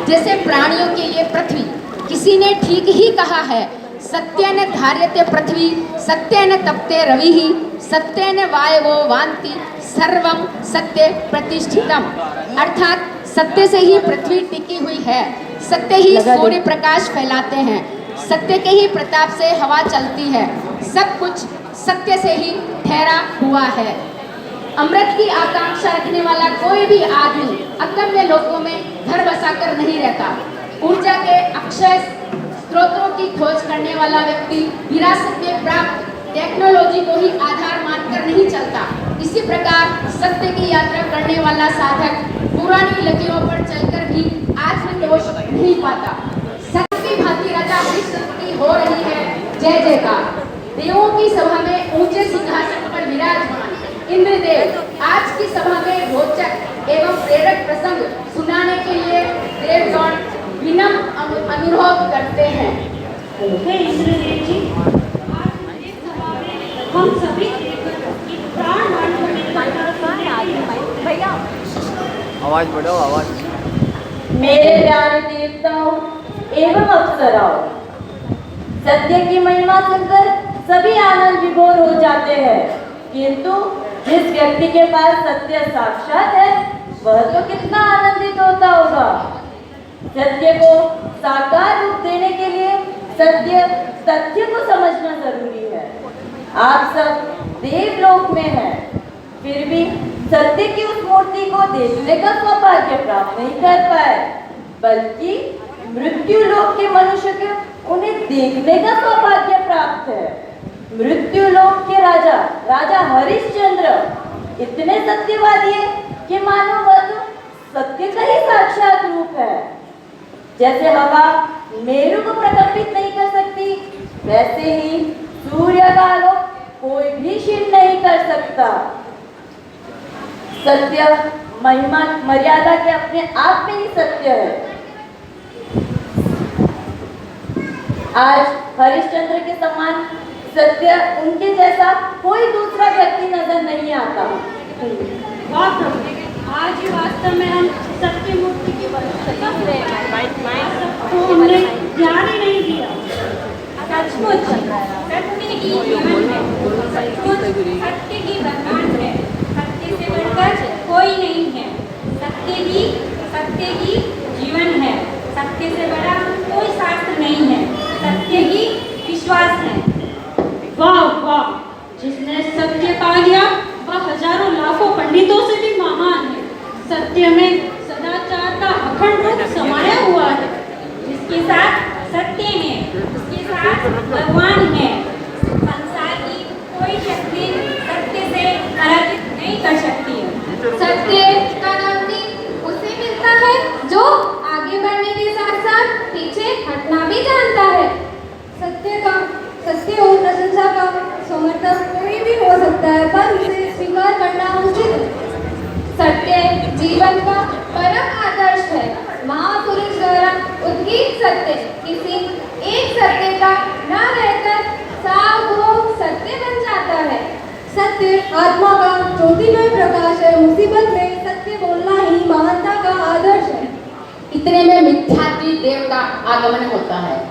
जैसे प्राणियों के लिए पृथ्वी। किसी ने ठीक ही कहा है, सत्येन धार्यते पृथ्वी, सत्येन तप्ते रविः, सत्येन वायवो वान्ति, सर्वं सत्य प्रतिष्ठितम। अर्थात सत्य से ही पृथ्वी टिकी हुई है, सत्य ही सूर्य प्रकाश फैलाते हैं, सत्य के ही प्रताप से हवा चलती है, सब कुछ सत्य से ही ठहरा हुआ है। अमृत की आकांक्षा रखने वाला कोई भी आदमी अगम्य लोकों में घर बसाकर नहीं रहता। ऊर्जा के अक्षय स्रोतों की खोज करने वाला व्यक्ति विरासत में प्राप्त टेक्नोलॉजी को ही आधार मानकर नहीं चलता। इसी प्रकार सत्य की यात्रा करने वाला साधक पुरानी लकीरों पर चलकर भी आत्मतोष नहीं पाता। सत्य भांति राजा हरिश्चंद्र की हो रही है जय जयकार। देवों की सभा में ऊंचे सिंहासन पर विराजमान इंद्रदेव आज की सभा में रोचक एवं प्रेरक प्रसंग सुनाने के लिए देवगण विनम्र अनुरोध करते हैं। हे इंद्रदेव जी, आज इस सभा में हम सभी प्राण भैया आवाज बढ़ाओ, आवाज। मेरे प्यारे देवताओं एवं अप्सराओं, सत्य की महिमा सुनकर सभी आनंद विभोर हो जाते हैं, किंतु जिस व्यक्ति के पास सत्य साक्षात है वह तो कितना आनंदित होता होगा। सत्य को साकार रूप देने के लिए तथ्य को समझना जरूरी है। आप सब देवलोक में हैं, फिर भी सत्य की उस मूर्ति को देखने का सौभाग्य प्राप्त नहीं कर पाए, बल्कि मृत्यु लोक के मनुष्य के उन्हें देखने का सौभाग्य प्राप्त है। मृत्यु लोक के राजा हरिश्चंद्र इतने सत्यवादी है कि मानो वह तो सत्य का ही साक्षात रूप है। जैसे हवा मेरु को प्रकंपित नहीं कर सकती, वैसे ही सूर्य का आलोक कोई भी क्षीण नहीं कर सकता। सत्य महिमा मर्यादा के अपने आप में ही सत्य है। आज हरिश्चंद्र के समान सत्य उनके जैसा कोई दूसरा व्यक्ति नजर नहीं आता। वाह प्रभु, आज ही वास्तव में हम सत्य मूर्ति की तो हमने ध्यान ही नहीं दिया। सचमुच सत्य ही जीवन है, सचमुच सत्य ही भगवान है, सत्य से बढ़कर कोई नहीं है। सत्य ही जीवन है, सत्य से बड़ा कोई शास्त्र नहीं है, सत्य ही विश्वास है। वाह वाह, जिसने सत्य पा लिया वह हजारों लाखों पंडितों से भी महान है। सत्य में सदाचार का अखंड रूप समाया हुआ है। जिसके साथ सत्य है उसके साथ भगवान है। संसार की कोई शक्ति सत्य से पराजित नहीं कर सकती है। सत्य का नाम भी उसे मिलता है जो आगे बढ़ने के साथ साथ पीछे हटना भी जानता है। सत्य और प्रशंसा का समर्थक कोई भी हो सकता है, पर उसे स्वीकार करना उचित है। सत्य जीवन का परम आदर्श है। महापुरुष द्वारा उद्गीत सत्य किसी एक सत्य का न रहकर सार्वभौम सत्य बन जाता है। सत्य आत्मा का ज्योतिमय प्रकाश है। मुसीबत में सत्य बोलना ही महानता का आदर्श है। इतने में मिथ्यात्वी देव का आगमन होता है।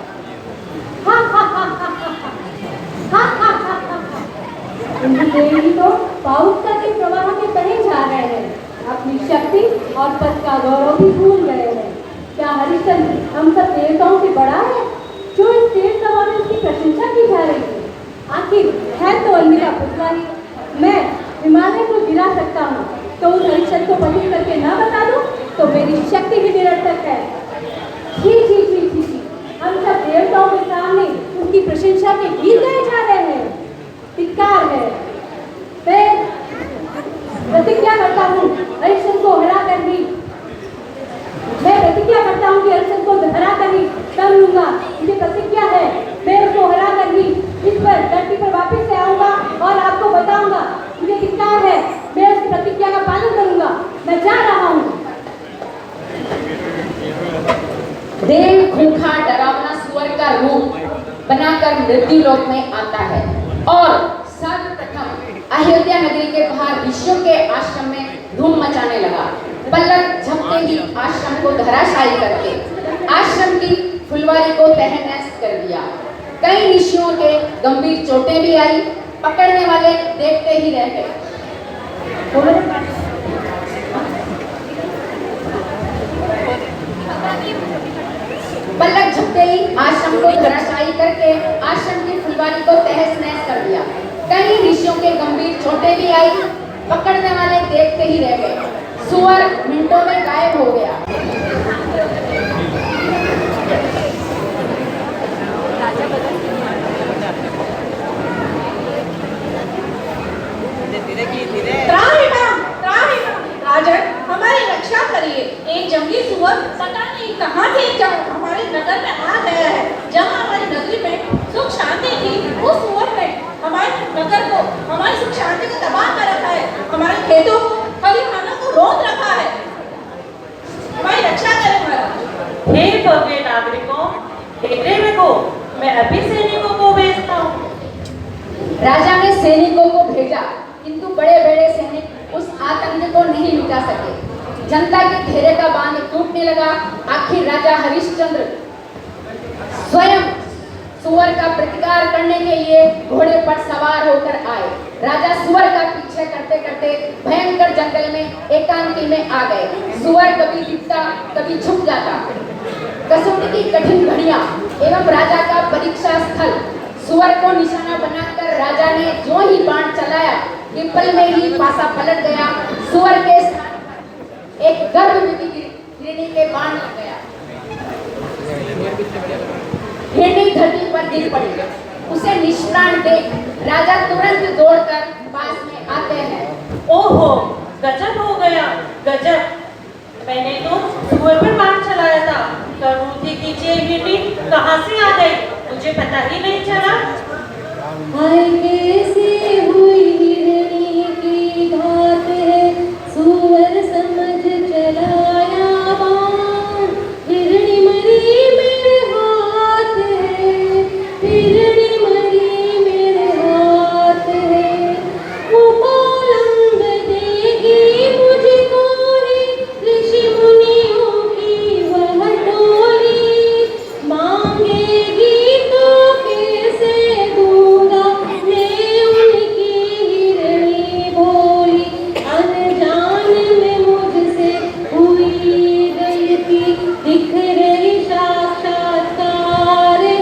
देवी तो पाउकता के प्रवाह में कहीं जा रहे हैं, अपनी शक्ति और पद का गौरव भी भूल रहे हैं। क्या हरिश्चंद्र हम सब देवताओं से बड़ा है जो इस तेज सभा में उसकी प्रशंसा की जा रही है? आखिर है तो अन्य का पुतला ही। मैं हिमालय को गिरा सकता हूँ, तो उस हरिश्चंद्र को पतित करके न बता दूं तो मेरी शक्ति भी निरर्थक है। छी छी छी छी छी, हम सब देवताओं के सामने उसकी प्रशंसा के गीत गाए जा रहे हैं। धिक्कार है। मैं प्रतिज्ञा करता हूँ हरिश्चंद्र को हरा कर ही, मैं प्रतिज्ञा करता हूँ कि हरिश्चंद्र को हरा कर ही दम लूंगा। मुझे प्रतिज्ञा है, मैं उसको हरा कर ही इस पर धरती पर वापस से आऊंगा और आपको बताऊंगा। मुझे धिक्कार है, मैं उस प्रतिज्ञा का पालन करूंगा। मैं जा रहा हूँ। देव खूंखार डरावना सुअर का रूप बनाकर मृत्यु लोक में आता है और सर्वप्रथम अयोध्या नगरी के बाहर ऋषियों के आश्रम में धूम मचाने लगा। पलक झपके ही आश्रम को धराशायी करके आश्रम की फुलवारी को तहस कर दिया। कई ऋषियों के गंभीर चोटें भी आई, पकड़ने वाले देखते ही रह गए। पलक झपके ही आश्रम को धराशायी करके आश्रम की फुलवारी को तहस नहस कर दिया। कई ऋषियों के गंभीर चोटें भी आई, पकड़ने वाले देखते ही रह गए। सुअर मिनटों में गायब हो गया। राजन, हमारी रक्षा करिए। एक जंगली सुअर पता नहीं कहां से हमारे नगर में आ गया है। जहां हमारी नगरी में सुख शांति थी, वो सुअर ने हमारे नगर को, हमारी सुख शांति को तबाह कर रखा है। हमारे खेतों को, खलिहानों को रोक रखा है। हमारी रक्षा करें महाराज। हे भव्य नागरिकों, देखने में को मैं अभी सैनिकों को भेजता हूँ। राजा ने सैनिकों को भेजा, किंतु बड़े बड़े सैनिक उस आतंक को नहीं मिटा सके। जनता के घेरे का बांध टूटने लगा। आखिर राजा हरिश्चंद्र स्वयं सुअर का प्रतिकार करने के लिए घोड़े पर सवार होकर आए। राजा सुअर का पीछे करते करते भयंकर जंगल में एकांती में आ गए। सुअर कभी दिखता, कभी छुप जाता। कसौटी की कठिन घड़ियां एवं राजा का परीक्षा स्थल। सुअर को निशाना बनाकर राजा ने जो ही बाण चलाया कि पल में ही पासा पलट गया। सुअर के स्थान पर एक गर्भवती हिरनी के बाण लग गया। हिरनी धरती पर गिर पड़ी। उसे निष्प्राण देख राजा तुरंत दौड़कर पास में आते हैं। ओहो, गजब हो गया, गजब। मैंने तो सुअर पर बाण चलाया था, करोड़ती की हिरनी कहाँ से आ गई मुझे पता ही नहीं चला। हाय कैसे हुई हिरनी की घात है, सुअर समझ चलाया बाण। हिरनी मरी मेरे हाथ है, हिरनी मरी मेरे हाथ है। वो पालंग देगी मुझको ऋषि मुनियों की वह टोली। मांगेगी तो कैसे दूंगा मैं उनकी हिरनी भोली। अनजान में मुझसे हुई गलती, दिख रही साक्षात्कार है।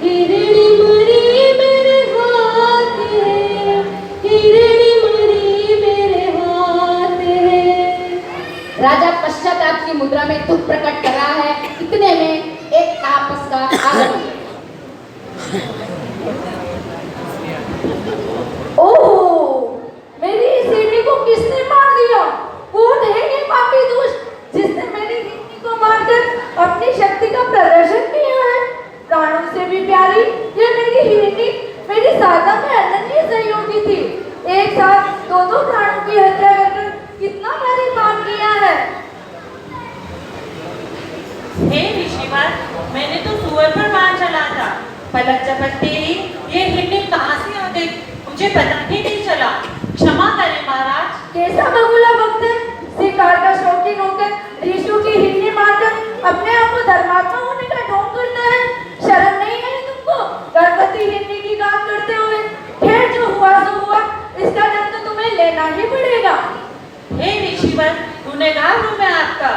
हिरनी मरी मेरे हाथ है, हिरनी मरी मेरे हाथ है। राजा पश्चाताप की मुद्रा में दुख प्रकट कर रहा है। इतने में एक तापस का आगमन। ओहो, मेरी हिरनी को किसने मार दिया? कौन है ये पापी दुष्ट जिसने मेरी हिरनी को मारकर अपनी शक्ति का प्रदर्शन किया है? प्राणों से भी प्यारी ये मेरी हिरनी मेरी साधना में अनन्य सहयोगी थी। एक साथ दो प्राणों की हत्या कर कितना भारी पाप किया है। हे ऋषिवर, मैंने तो सुअर पर बाण चला था, पलक झपकते ही ये हिरनी कहाँ से आ गई मुझे पता ही नहीं चला। क्षमा करें महाराज। कैसा बगुला भक्त है, शिकार का शौकीन होकर ऋषियों की हिरनी मारकर अपने आप को धर्मात्मा होने का ढोंग करना है। शर्म नहीं है तुमको गर्भवती हिरनी की गांठ करते हुए? खैर जो हुआ सो हुआ, इसका दंड तो तुम्हें लेना ही पड़ेगा। हे ऋषिवर, गुनहगार हूँ मैं आपका।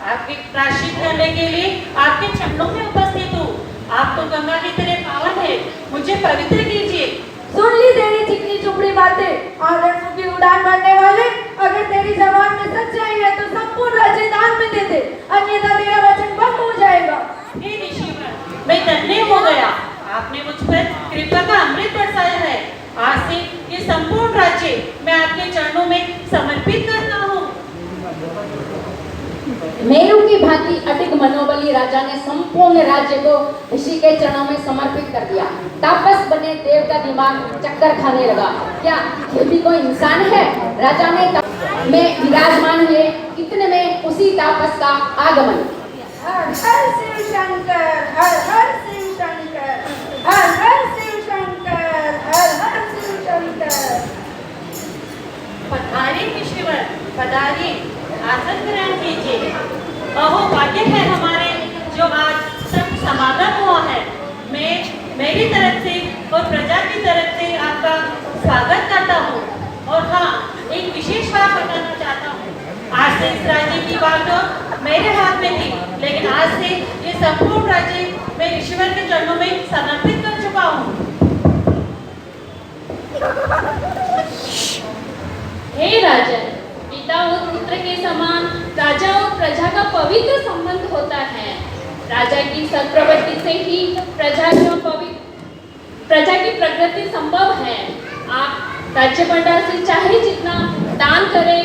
आपके प्रायश्चित करने के लिए आपके चरणों में उपस्थित हूँ। आप तो गंगा की तरह पावन है, मुझे पवित्र कीजिए। सुन ली तेरी चिकनी चुपड़ी बातें, आदर्शों की उड़ान भरने वाले। अगर तेरी जबान में सच्चाई है तो संपूर्ण राज्य दान में दे दे, अन्यथा तेरा वचन भंग हो जाएगा। हे ऋषिवर, मैं धन्य हो गया। आपने मुझ पर कृपा का अमृत बरसाया है। आज से ये संपूर्ण राज्य मैं आपके चरणों में समर्पित करता हूँ। मेरू की भांति अडिग मनोबली राजा ने संपूर्ण राज्य को ऋषि के चरणों में समर्पित कर दिया। तापस बने देव का दिमाग चक्कर खाने लगा। क्या ये भी कोई इंसान है? राजा ने में विराजमान हुए। इतने में उसी तापस का आगमन। हर हर शिव शंकर, हर हर शिव शंकर, हर हर शिव शंकर, हर हर शिव शंकर। पधारिए ऋषिवर, पधारिए। आसन ग्रहण कीजिए। अहो भाग्य है हमारे जो आज सब समागम हुआ है। मैं मेरी तरफ से और प्रजा की तरफ से आपका स्वागत करता हूँ। और हाँ, एक विशेष बात बताना चाहता हूँ। आज से इस राज्य की बागडोर मेरे हाथ में थी, लेकिन आज से ये संपूर्ण राज्य मैं ईश्वर के चरणों में समर्पित कर चुका हूँ। हे राजन, पिता और पुत्र के समान राजा और प्रजा का पवित्र संबंध होता है। राजा की सत्प्रवृत्ति से ही प्रजा की प्रगति संभव है। आप राज्य भंडार से चाहे जितना दान करें,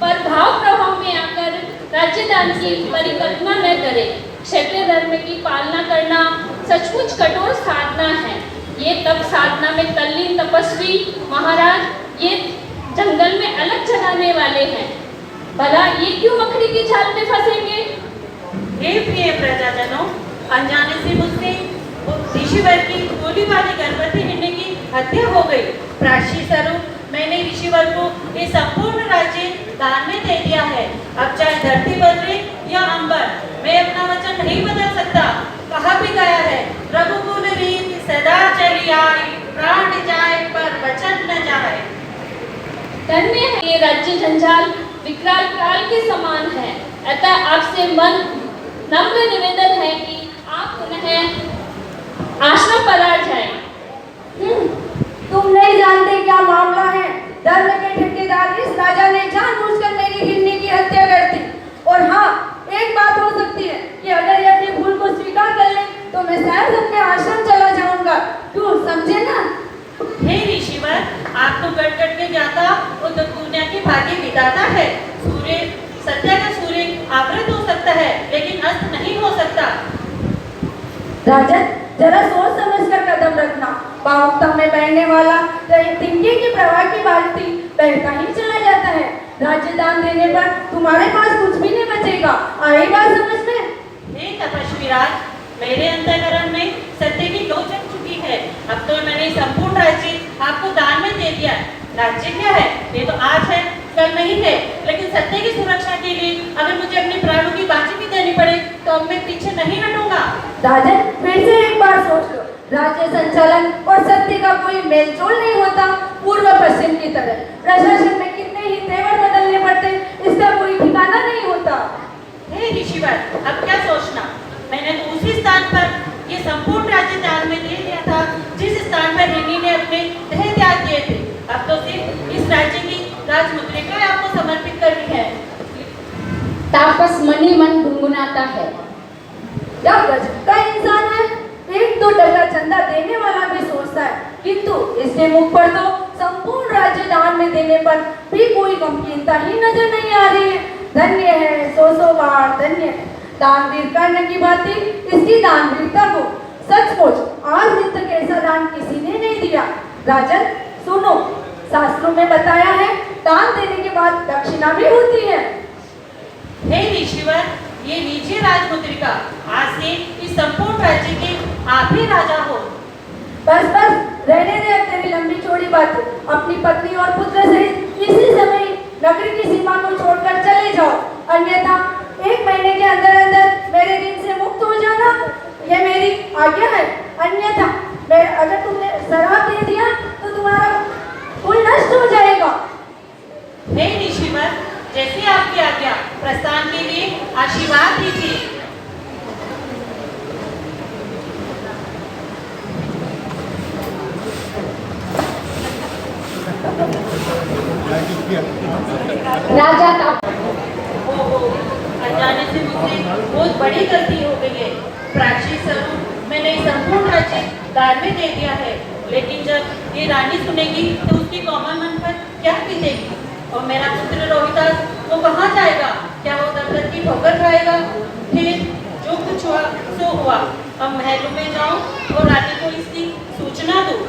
पर भाव प्रभाव में आकर राज्य दान की परिकल्पना न करें। क्षत्रिय धर्म की पालना करना सचमुच कठोर साधना है। ये तप साधना में तल्लीन तपस्वी महाराज ये जंगल में अलग जलाने वाले हैं। भला ये क्यों मकड़ी की जाल में फंसेंगे? हे प्रिय प्रजाजनों, अनजाने से मुझसे ऋषिवर की गोलीबारी गर्भवती हिरनी की हत्या हो गई। प्रायश्चित स्वरूप मैंने ऋषिवर को ये संपूर्ण राज्य दान में दे दिया है। अब चाहे धरती बदले या अंबर, मैं अपना वचन नहीं बदल सकता। कहा भी गया है, रघुकुल रीत सदा चली आई, प्राण जाए पर वचन न जाए। धन्य है ये राज्य जंजाल विकराल काल के समान है। अतः आपसे मन नम्र निवेदन है कि आप पुनः आश्रम पधार जाएं। तुम नहीं जानते क्या मामला है। धर्म के ठेकेदार इस राजा ने जानबूझकर मेरी हिरनी की हत्या कर दी। और हाँ, एक बात हो सकती है कि अगर ये अपनी भूल को स्वीकार कर ले तो मैं शायद अपने आश्रम चला जाऊंगा। क्यों, समझे ना? हे ऋषिवर, आप तो गट गट के जाता और दुनिया की भाग्य विधाता है। सूर्य, सत्य का सूर्य आवृत हो सकता है, लेकिन अस्त नहीं हो सकता। राजन, जरा सोच समझकर कदम रखना। भावुकता में बहने वाला तिनके के प्रवाह की बाल्टी बहता ही चला जाता है। राज्य दान देने पर तुम्हारे पास कुछ भी नहीं बचेगा। आई बात समझ में? हे तपस्वी राज, मेरे अंतःकरण में सत्य की लौ जग चुकी है। अब तो मैंने संपूर्ण राज्य आपको दान में दे दिया। राज्य क्या है? ये तो आज है, कल नहीं है। लेकिन सत्य की सुरक्षा के लिए अगर मुझे अपने प्राणों की बाजी भी देनी पड़े तो अब मैं पीछे नहीं हटूंगा। राजन, फिर से एक बार सोच लो। राज्य संचालन और सत्य का कोई मेलजोल नहीं होता। पूर्व पश्चिम की तरह प्रशासन में कितने ही तेवर बदलने पड़ते, इसका कोई ठिकाना नहीं होता। हे ऋषिवर, अब क्या सोचना? मैंने तो उसी स्थान पर ये संपूर्ण राज्य दान में दे दिया था जिस स्थान पर हिरनी ने अपने देह त्याग किए थे। अब तो सिर्फ इस राज्य की राजमुद्रिका आपको समर्पित करनी है। तापस मनी मन गुनगुनाता है। क्या गजब का इंसान है। एक दो टका चंदा देने वाला भी सोचता है, किंतु इसके मुख पर तो संपूर्ण राज्य दान में देने पर भी कोई गंभीरता ही नजर नहीं आ रही है। धन्य है, सौ बार धन्य है दानवीर कर्ण की भांति इसकी दानवीरता को। सचमुच आज तक ऐसा दान किसी ने नहीं दिया। राजन सुनो, शास्त्रों में बताया है दान देने के बाद दक्षिणा भी होती है। हे ऋषिवर, ये लीजिए राजमुद्रिका। आज से इस संपूर्ण राज्य के आप ही राजा हो। बस रहने दे अब तेरी लंबी चौड़ी बात। अपनी पत्नी और पुत्र सहित इसी समय नगरी की सीमा को छोड़कर चले जाओ, अन्यथा 1 महीने के अंदर अंदर मेरे ऋण से मुक्त हो जाना, यह मेरी आज्ञा है। अन्यथा अगर तुमने शराब दे दिया तो तुम्हारा कुल नष्ट हो जाएगा। हे ऋषिवर, जैसे आपकी आज्ञा। प्रस्थान के लिए आशीर्वाद दीजिए। राजा का अनजाने से मुझसे बहुत बड़ी गलती हो गई है। प्रायश्चित स्वरूप मैंने संपूर्ण राज्य दान में दे दिया है, लेकिन जब ये रानी सुनेगी तो उसकी कोमल मन पर क्या बीतेगी? और मेरा पुत्र रोहिदास वो कहाँ जाएगा? क्या वो दर्द की ठोकर खाएगा? फिर जो कुछ हुआ सो हुआ। अब महलों में जाऊं और रानी को इसकी सूचना दूं।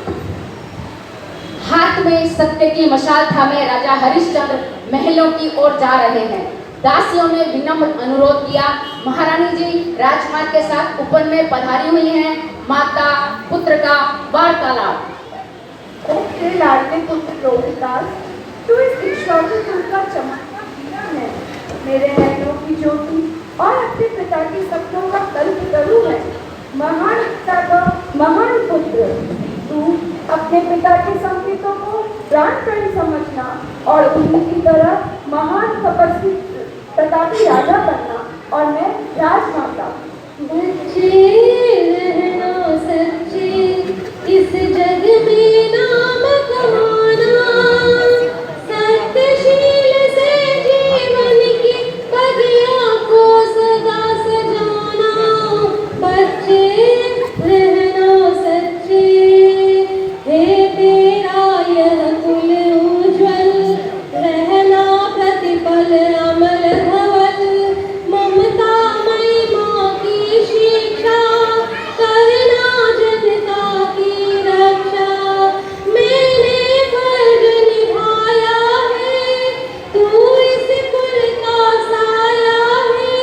हाथ में सत्य की मशाल थामे राजा हरिश्चंद्र महलों की ओर जा रहे हैं। दासियों ने विनम्र अनुरोध किया, महारानी जी राजकुमार के साथ उपवन में पधारी हुई हैं। माता पुत्र का वार्तालाप। लाडले पुत्र रोहिदास, तो इस ईश्वर का चमकता है। मेरे नैनों की ज्योति और अपने पिता के सपनों का कल्पतरु है। महान पिता का महान पुत्र, तू अपने पिता के संकेतों को प्राण समझना और उन्हीं की तरह महान तपस्वी प्रतापी राजा बनना और मैं राजमाता। बच्चे रहना सच्चे, इस जग में नाम कमाना, सत्यशील से जीवन की बगिया को सदा सजाना। बच्चे रहना सच्चे, हे तेरा यह कुल उज्ज्वल, रहना प्रतिपल अमर धवल। ममता मई माँ की शिक्षा, करना जनता की रक्षा। मैंने फर्ज निभाया है, तू इस कुल का साया है।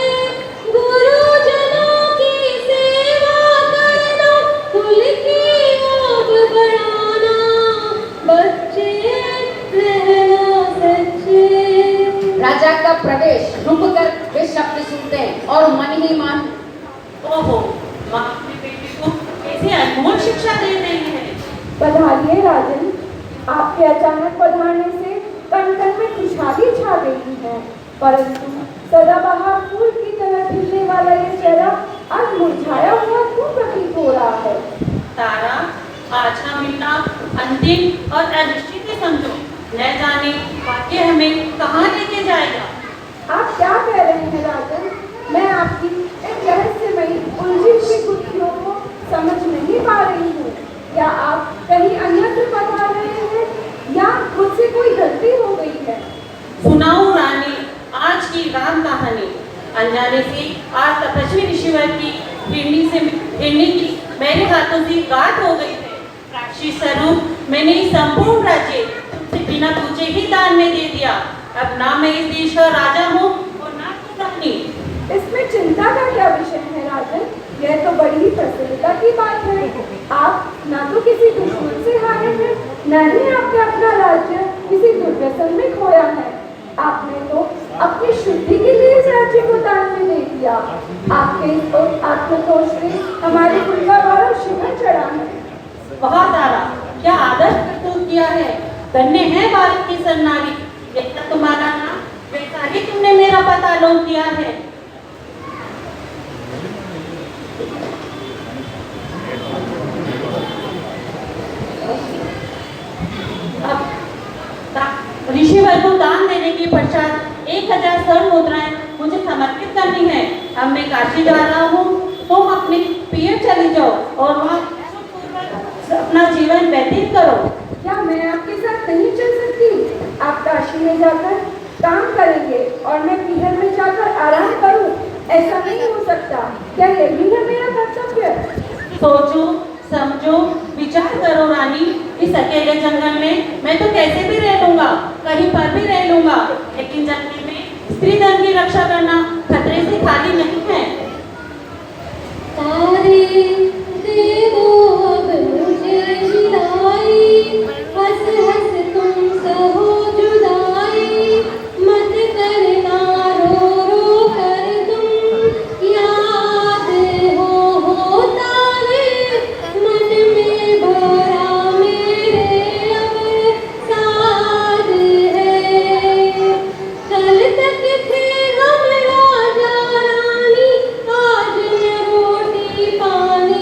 गुरुजनों की सेवा करना, कुल की आग बढ़ाना। बच्चे रहना सच्चे। राजा का प्रवेश रुककर वे शब्द सुनते हैं और मन ही मन ओहो, माँ अपनी बेटी को कैसी अनमोल शिक्षा दे रही है। पधारिए राजन, आपके अचानक पधारने से कण कण में खुशहाली छा गई है, परंतु सदाबहार फूल की तरह खिलने वाला ये चेहरा आज मुरझाया हुआ क्यों प्रतीत हो रहा है? तारा, आज का मिलना अंतिम और अनिश्चित ही समझो। न जाने भाग्य हमें कहाँ लेके जाएगा। आप क्या कह रहे हैं राजन? मैं आपकी एक रहस्यमयी उलझी हुई गुत्थियों को समझ नहीं पा रही हूँ। क्या आप कहीं अन्यत्र पधार रहे हैं या मुझसे कोई गलती हो गई है? सुनाऊं रानी आज की राम कहानी। अनजाने से आज तपस्वी ऋषिवर की हिरनी की मेरे हाथों से गांठ हो गई है। राशि स्वरूप मैंने संपूर्ण राज्य तुमसे बिना पूछे ही दान में दे दिया। अब ना मैं इस देश का राजा हूँ और ना तुम रानी। इसमें चिंता का क्या विषय है राजन? यह तो बड़ी ही प्रसन्नता की बात है। आप ना तो किसी दुश्मन से हारे हैं, न ही आपने अपना राज्य किसी दुर्व्यसन में खोया है। आपने तो अपनी शुद्धि के लिए इस राज्य को दान में दे दिया। आपके इस आत्मतोष से हमारे कुल का गौरव शिखर चढ़ा है। बहुत तारा, क्या आदर्श प्रस्तुत किया है। धन्य है भारत की सरनारी। जैसा तुम्हारा नाम वैसा ही तुमने मेरा पता लोग किया है। ऋषिवर को दान देने के पश्चात 1000 स्वर्ण मुद्राएं मुझे समर्पित करनी है। अब मैं काशी जा रहा हूँ, तुम अपने पियर चली जाओ और वहाँ अपना जीवन व्यतीत करो। क्या मैं आपके साथ नहीं चल सकती? आप काशी में जाकर काम करेंगे और मैं पीहर में जाकर आराम करूं? ऐसा नहीं हो सकता। क्या यही है मेरा कर्तव्य? सोचो, समझो, विचार करो रानी। इस अकेले जंगल में मैं तो कैसे भी रह लूंगा, कहीं पर भी रह लूंगा, लेकिन जंगल में स्त्री धन की रक्षा करना खतरे से खाली नहीं है। तारे दे दो अब मुझे जिलाई, हंस हंस तुम सहो जुदाई। मत करना रो रो कर तुम, याद हो तारे मन में भरा मेरे अब साथ है। कल तक थे हम राजा रानी, आज न रोटी पानी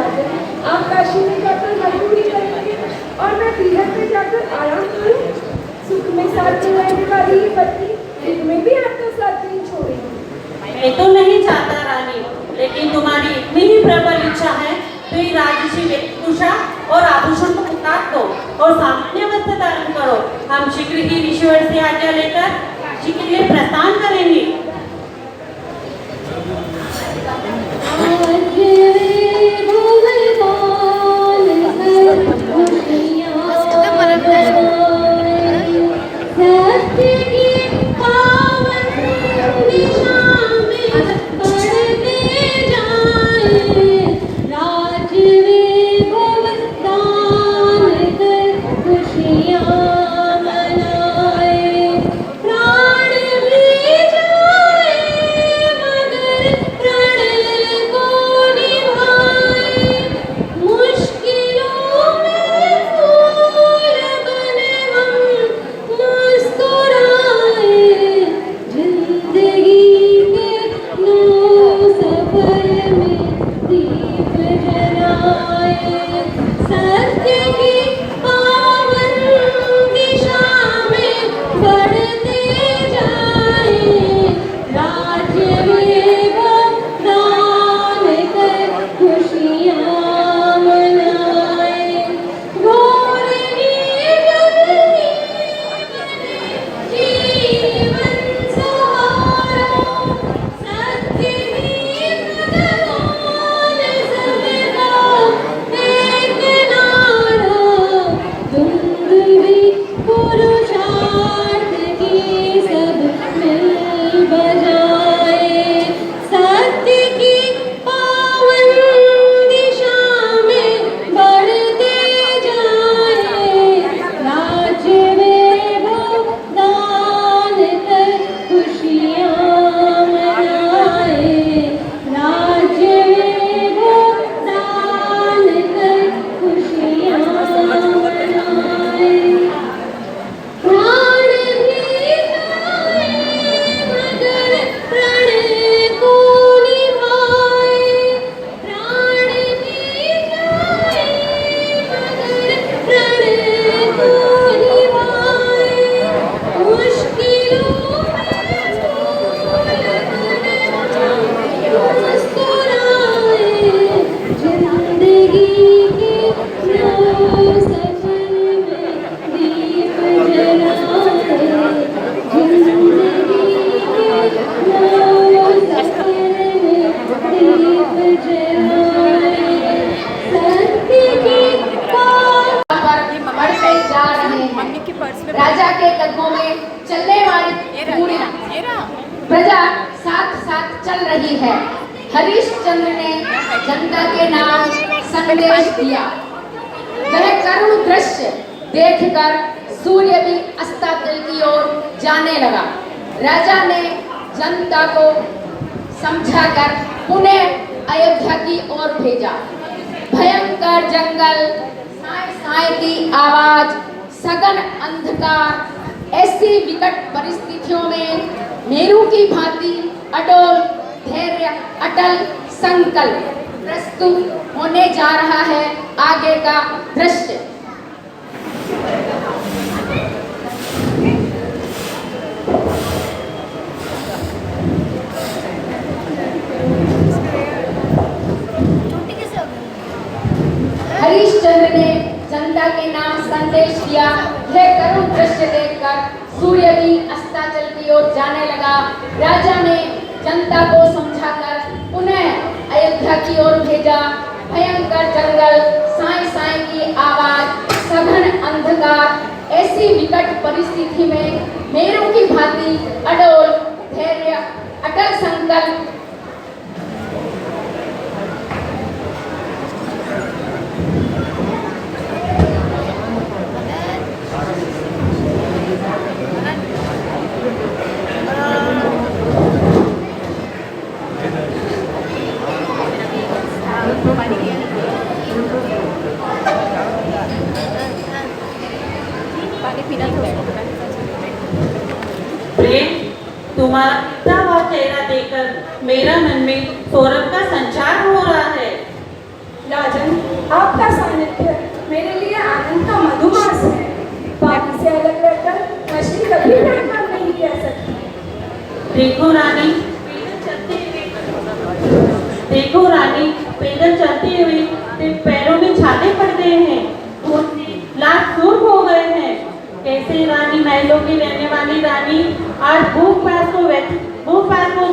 राजन, आप काशी में जाकर मजदूरी करेंगे और मैं बिहार में जाकर आराम करूं। सुख में साथ में रहने वाली ये पत्नी दुख में भी आपका साथ नहीं छोड़ेगी। मैं तो नहीं चाहता रानी, लेकिन तुम्हारी इतनी ही प्रबल इच्छा है तो ये राजसी वेशभूषा और आभूषण को उतार दो और सामान्य वस्त्र धारण करो। हम शीघ्र ही ऋषिवर से आज्ञा लेकर काशी के लिए प्रस्थान करेंगे। राजा के कदमों में चलने वाली पूरी प्रजा साथ साथ चल रही है। हरिश्चंद्र ने जनता के नाम संदेश दिया। वह करुण दृश्य देखकर सूर्य भी अस्ताचल की ओर जाने लगा। राजा ने जनता को समझाकर पुनः अयोध्या की ओर भेजा। भयंकर जंगल, साय साय की आवाज, सघन अंधकार, ऐसी विकट परिस्थितियों में मेरू की भांति अडोल धैर्य, अटल संकल्प प्रस्तुत होने जा रहा है आगे का दृश्य। हरिश्चंद्र ने जनता के नाम संदेश दिया। यह करुण दृश्य देखकर सूर्य भी अस्ताचल की ओर जाने लगा। राजा ने जनता को समझाकर पुनः अयोध्या की ओर भेजा। भयंकर जंगल, साय साय की आवाज, सघन अंधकार, ऐसी विकट परिस्थिति में मेरू की भांति अडोल धैर्य, अटल संकल्प प्रेम, तुम्हारा इतना हुआ चेहरा देखकर मेरे लिए आनंद का मधुमास है। बाकी से अलग रहकर मछली कभी डरकर नहीं कह सकती। देखो रानी, पैदल चलते हुए पैरों में छाले पड़ गए हैं, लाख सूर्ख हो गए हैं। कैसे रानी, महलों की रहने वाली रानी आज भूख प्यास को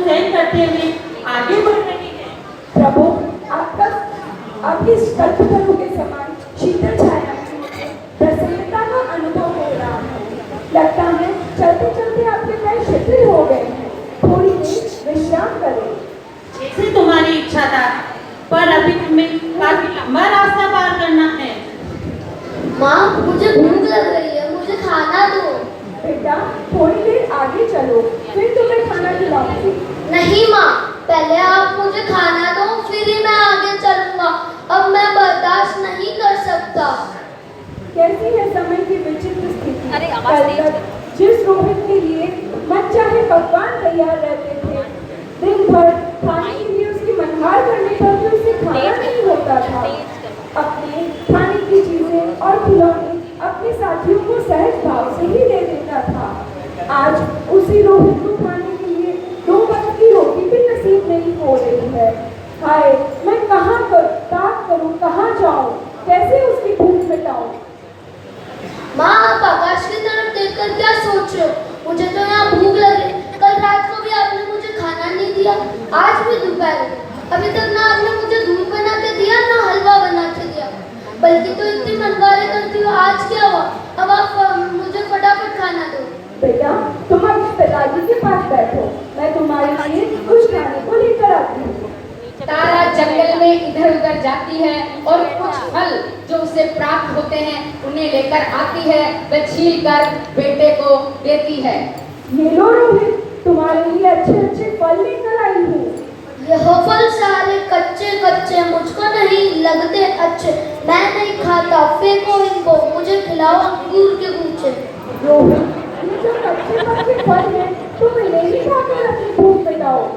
सहन करते हुए आगे बढ़ रही है। प्रभु, आपकी कल्पतरु के समान शीतल छाया में प्रसन्नता का अनुभव हो रहा है। लगता है चलते चलते आपके पैर शिथिल हो गए हैं। थोड़ी देर विश्राम करें। जैसे तुम्हारी इच्छा था, पर अभी तुम्हें काफी लंबा रास्ता पार करना है। माँ, मुझे भूख लग रही है, मुझे खाना दो। बेटा, थोड़ी देर आगे चलो, फिर तुम्हें खाना खिलाऊंगी। नहीं माँ, पहले आप मुझे खाना दो, फिर ही मैं आगे चलूंगा। अब मैं बर्दाश्त नहीं कर सकता। कैसी है समय की विचित्र स्थिति। कल तक जिस रोहित के लिए मन चाहे पकवान तैयार रहते थे, दिन भर खाने के लिए उसकी मनमार करने पर भी उसे खाना नहीं होता था। अपने खाने की चीजें और खिलौने अपने साथियों को सहज भाव से ही दे देता था। आज उसी रोहित को खाने के लिए 2 वक्त की रोटी भी नसीब नहीं हो रही है। हाय, मैं कहाँ करूँ, कहाँ जाऊँ, कैसे उसकी भूख मिटाऊँ। माँ, आप आकाश की तरफ देखकर क्या सोच रहे हो? मुझे तो यहाँ भूख लगी। कल रात को भी आपने मुझे खाना नहीं दिया, आज भी दोपहर में अभी तक ना आपने मुझे दूध बना के दिया, ना हलवा बना के दिया। बल्कि तो इतनी मनमानी करती हो, आज क्या हुआ? अब आप मुझे फटाफट खाना दो। बेटा, तुम अपने पिताजी के पास बैठो, मैं तुम्हारे लिए कुछ खाने को लेकर आती हूँ। तारा जंगल में इधर उधर जाती है और कुछ फल जो उसे प्राप्त होते हैं उन्हें लेकर आती है। वह छील कर बेटे को देती है। ये लो रोहित, तुम्हारे लिए अच्छे अच्छे फल लेकर आई हूँ। यह फल सारे कच्चे कच्चे, मुझको नहीं लगते अच्छे। मैं नहीं खाता, फेंको इनको, मुझे खिलाओ अंगूर के गुच्छे। रोहित, ये जो कच्चे फल हैं, तुम इन्हें ही खाकर अपनी भूख मिटाओ।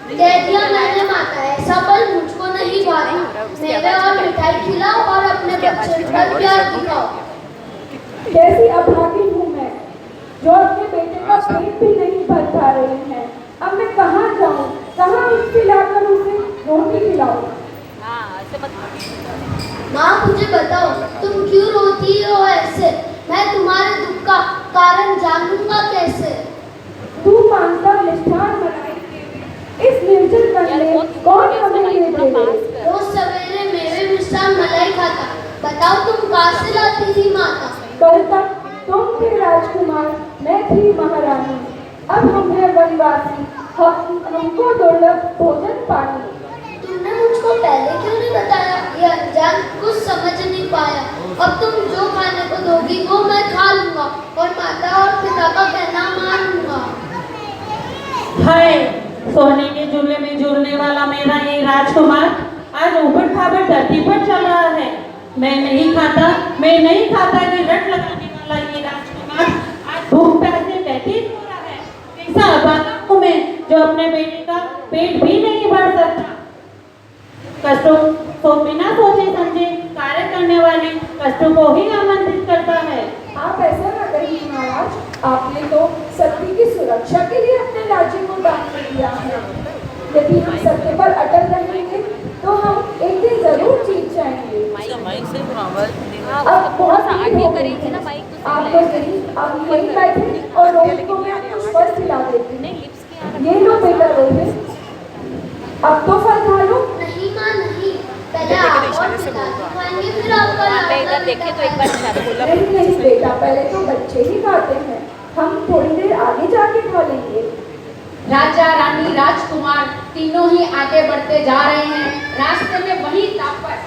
कह दिया मैंने माता, ऐसा फल मुझको नहीं भाता। मेवे और मिठाई खिलाओ और अपने बच्चे पर प्यार दिखाओ। कैसी अभागी हूँ मैं, जो अपने बेटे का पेट भी नहीं भर पा रही है। अब मैं कहाँ जाऊँ, कहाँ उससे लाकर उसे रोटी खिलाऊँ। माँ, मुझे बताओ, तुम क्यों रोती हो ऐसे? मैं तुम्हारे दुख का कारण जानूंगा कैसे? तू मानता निष्ठान बनाई इस निर्जन वन में कौन हमें ले दे? रोज सवेरे मेवे मिष्ठान मलाई खाता। बताओ, तुम कहाँ से लाती थी माता? कल तक तुम थे राजकुमार, मैं थी महारानी। अब हम हैं वनवासी, हमको दुर्लभ भोजन पानी। तुमने मुझको पहले क्यों नहीं बताया? ये अनजान कुछ समझ नहीं पाया। अब तुम जो खाने को दोगी वो मैं खा लूंगा और माता और पिता का कहना मान लूंगा। हाय, सोने के झूले में झूलने वाला मेरा ये राजकुमार आज ऊपर खाबर धरती पर चल रहा है। मैं नहीं खाता कि रट लगाने वाला ये राजकुमार आज भूख प्यास से व्यतीत हो रहा है। कैसा अभागा हूँ मैं, जो अपने बेटे का पेट भी नहीं भर सकता। कष्टों को बिना सोचे समझे कार्य करने वाले कष्टों को ही आमंत्रित करता है। आप ऐसा न कहिए महाराज, आपने तो सत्य की सुरक्षा के लिए अपने राज्य को दान कर दिया है। यदि हम सत्य पर अटल रहेंगे तो हम एक दिन जरूर जीत जाएंगे। अब बहुत देर हो गई है, आप तो नहीं, आप यहीं बैठे और रोहित को मैं कुछ फल खिला देती हूँ। ये लो बेटा रोहित, अब तो फल खा लो। नहीं माँ, नहीं, पहले आप और पिता खाएंगे, फिर आपका इधर देखे तो एक बार नहीं बेटा, पहले तो बच्चे ही खाते हैं, हम थोड़ी देर आगे जाके खा लेंगे। राजा रानी राजकुमार तीनों ही आगे बढ़ते जा रहे हैं। रास्ते में वही तापस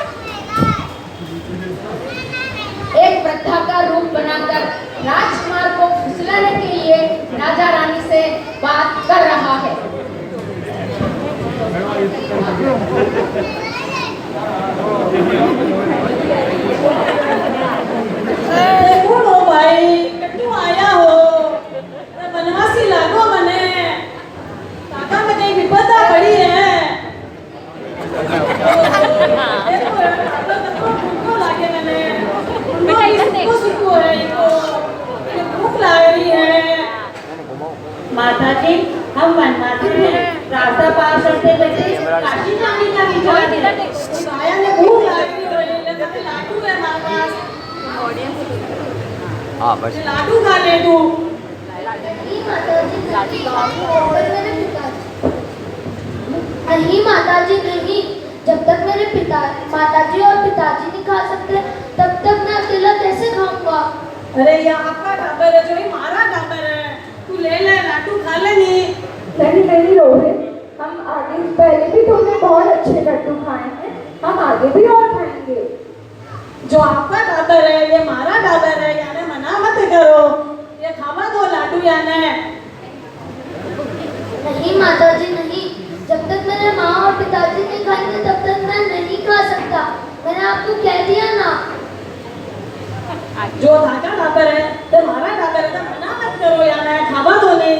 एक वृद्धा का रूप बनाकर राजकुमार को फुसलाने के लिए राजा रानी से बात कर रहा है। कौन हो भाई, क्यों आया हो? बनवासी लागो मने, काका में कहीं विपदा पड़ी है। लागे मैंने लगी जाती है। आया ने भूख लगी हो लेकिन लाडू है हमारे पास। हाँ बस लाडू खा ले तू। नहीं माताजी नहीं, जब तक मेरे माताजी और पिताजी नहीं खा सकते तब तक मैं अकेला कैसे खाऊंगा। अरे ये आपका ढाबर है, जो ही हमारा ढाबर है। तू ले ले लाडू खा ले। नहीं नहीं रोहित, हम आगे पहले भी तुमने बहुत अच्छे लड्डू खाए हैं, हम आगे भी और खाएंगे। जो आपका ढाबर है ये हमारा ढाबर है, यानी मना मत करो। ये खावा दो लाडू यानी। नहीं माताजी नहीं, जब तक मेरे माँ और पिताजी नहीं खाएंगे तब तक मैं नहीं खा सकता। मैंने आपको कह दिया ना। जो धागा ढाबर है तो हमारा ढाबर है, तो मना मत करो यानी। खावा दो ने।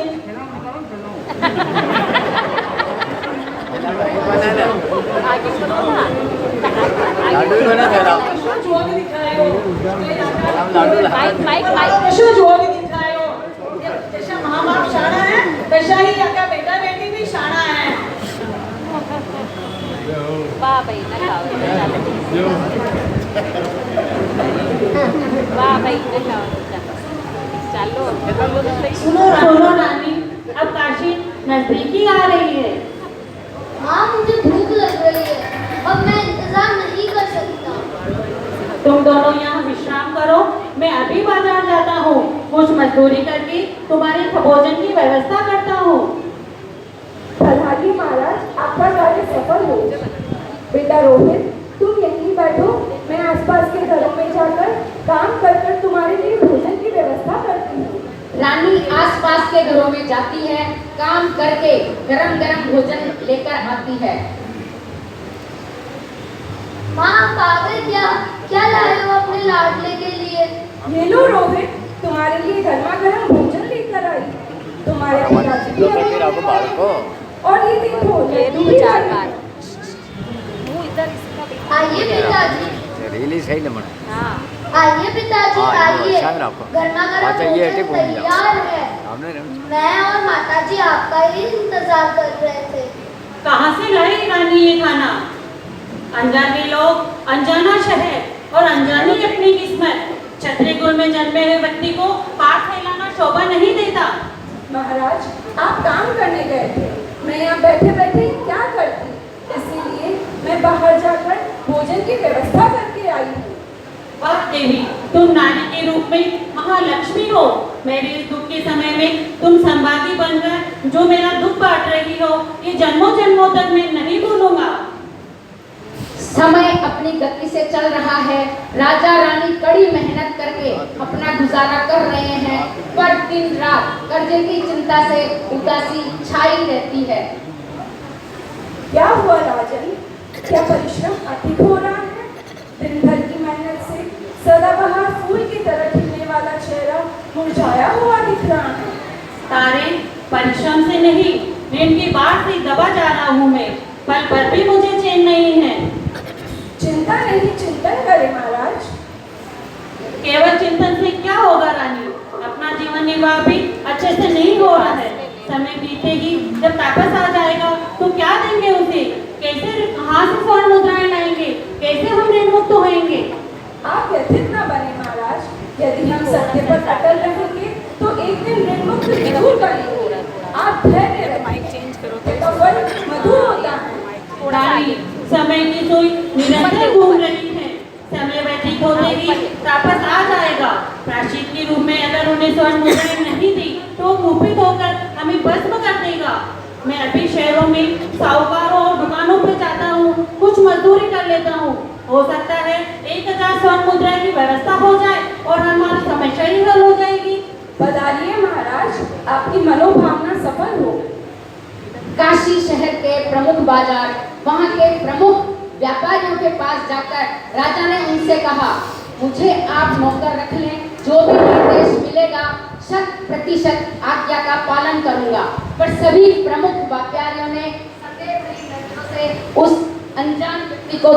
लाडू ही बना दे रहा हूँ। जो भी दिखायो लाडू जो जो भी दिखायो, जैसा माँ बाप शाना है वैसा ही आपका बेटा बेटी भी शाना है। वाह भाई ना खाओ वाह भाई ना खाओ चलो सुनो नानी, अब काशी नजदीकी आ रही है। हाँ मुझे भूख लग रही है, अब मैं इंतजार नहीं कर सकता। तुम दोनों यहाँ विश्राम करो, मैं अभी बाजार जाता हूँ। कुछ मजदूरी करके तुम्हारे भोजन की व्यवस्था करता हूँ। प्रधानी महाराज, आपका कार्य सफल हो। बेटा रोहित, तुम यहीं बैठो, मैं आसपास के घरों में जाकर काम कर तुम्हारे लिए भोजन की व्यवस्था करती हूँ। रानी आसपास के घरों में जाती है, काम करके गरम गरम भोजन लेकर आती है। माँ आप आ गए क्या लाए हो अपने लाडले के लिए? ये लो रोहित, तुम्हारे लिए गर्मा गर्म भोजन लेकर आई। तुम्हारे पिताजी भी अभी को और ये देखो लड्डू भी लाई। आइए पिताजी, रिलीज है ना मना। आइए पिताजी हाँ, आइए, शाम रात को। गर्मा गर्म अच्छा, ये भोजन ऐसे घूम जाओ। तैयार है। हमने मैं और माताजी आपका ही इंतजार कर रहे थे। कहाँ से लाए रानी ये खाना? अनजाने लोग, अनजाना शहर और अनजानी अपनी किस्मत। क्षत्रिय कुल में जन्मे हुए व्यक्ति को हाथ फैलाना शोभा नहीं देता। महाराज, आप काम करने गए थे, मैं यहाँ बैठे बैठे क्या करती, इसीलिए मैं बाहर जाकर भोजन की व्यवस्था करके आई हूँ। वाह देवी, तुम नारी के रूप में महालक्ष्मी हो। मेरे इस दुख के समय में तुम संवादी बनकर जो मेरा दुख बांट रही हो, ये जन्मों जन्मों तक मैं नहीं भूलूंगा। समय अपनी गति से चल रहा है, राजा रानी कड़ी मेहनत करके अपना गुजारा कर रहे हैं, पर दिन रात कर्जे की चिंता से उदासी छाई रहती है। क्या हुआ राजन, क्या परिश्रम अधिक हो रहा है? दिन भर की मेहनत से सदाबहार फूल की तरह खिलने वाला चेहरा मुरझाया हुआ दिख रहा है। तारे, परिश्रम से नहीं, ऋण की बाढ़ से दबा जा रहा हूँ मैं। पल भर भी मुझे चैन नहीं है। चिंता नहीं, चिंतन करें महाराज। केवल चिंतन से क्या होगा रानी? अपना जीवन निर्वाह भी अच्छे से नहीं हो रहा है। समय बीतेगी, जब तापस आ जाएगा तो क्या देंगे उसे? कैसे कहाँ से स्वर्ण मुद्राएं लाएंगे? कैसे हम ऋण मुक्त होएंगे? आप व्यथित न बने महाराज, यदि हम सत्य पर अटल रहेंगे तो एक दिन ऋण मुक्त जरूर बनेंगे। आप धैर्य रखें, इसका फल मधुर होता है। रानी, समय की सुई निरंतर घूम रही है। समय व्यतीत होते ही तापस आ जाएगा। प्रायश्चित के रूप में अगर उन्हें स्वर्ण मुद्राएं नहीं दी तो कुपित होकर हमें भस्म कर देगा। मैं अभी शहरों में साहूकारों और दुकानों पर जाता हूँ, कुछ मजदूरी कर लेता हूँ। हो सकता है 1000 स्वर्ण मुद्रा की व्यवस्था हो जाए और हमारी समस्या ही हल हो जाएगी। बधाइए महाराज, आपकी मनोभावना सफल हो। काशी शहर के प्रमुख बाजार, वहाँ के प्रमुख व्यापारियों के पास जाकर राजा ने उनसे कहा, मुझे आप नौकर रख लें, जो भी निर्देश मिलेगा 100% आज्ञा का पालन करूंगा। पर सभी प्रमुख व्यापारियों ने सदैव भरी नजरों से उस अनजान व्यक्ति को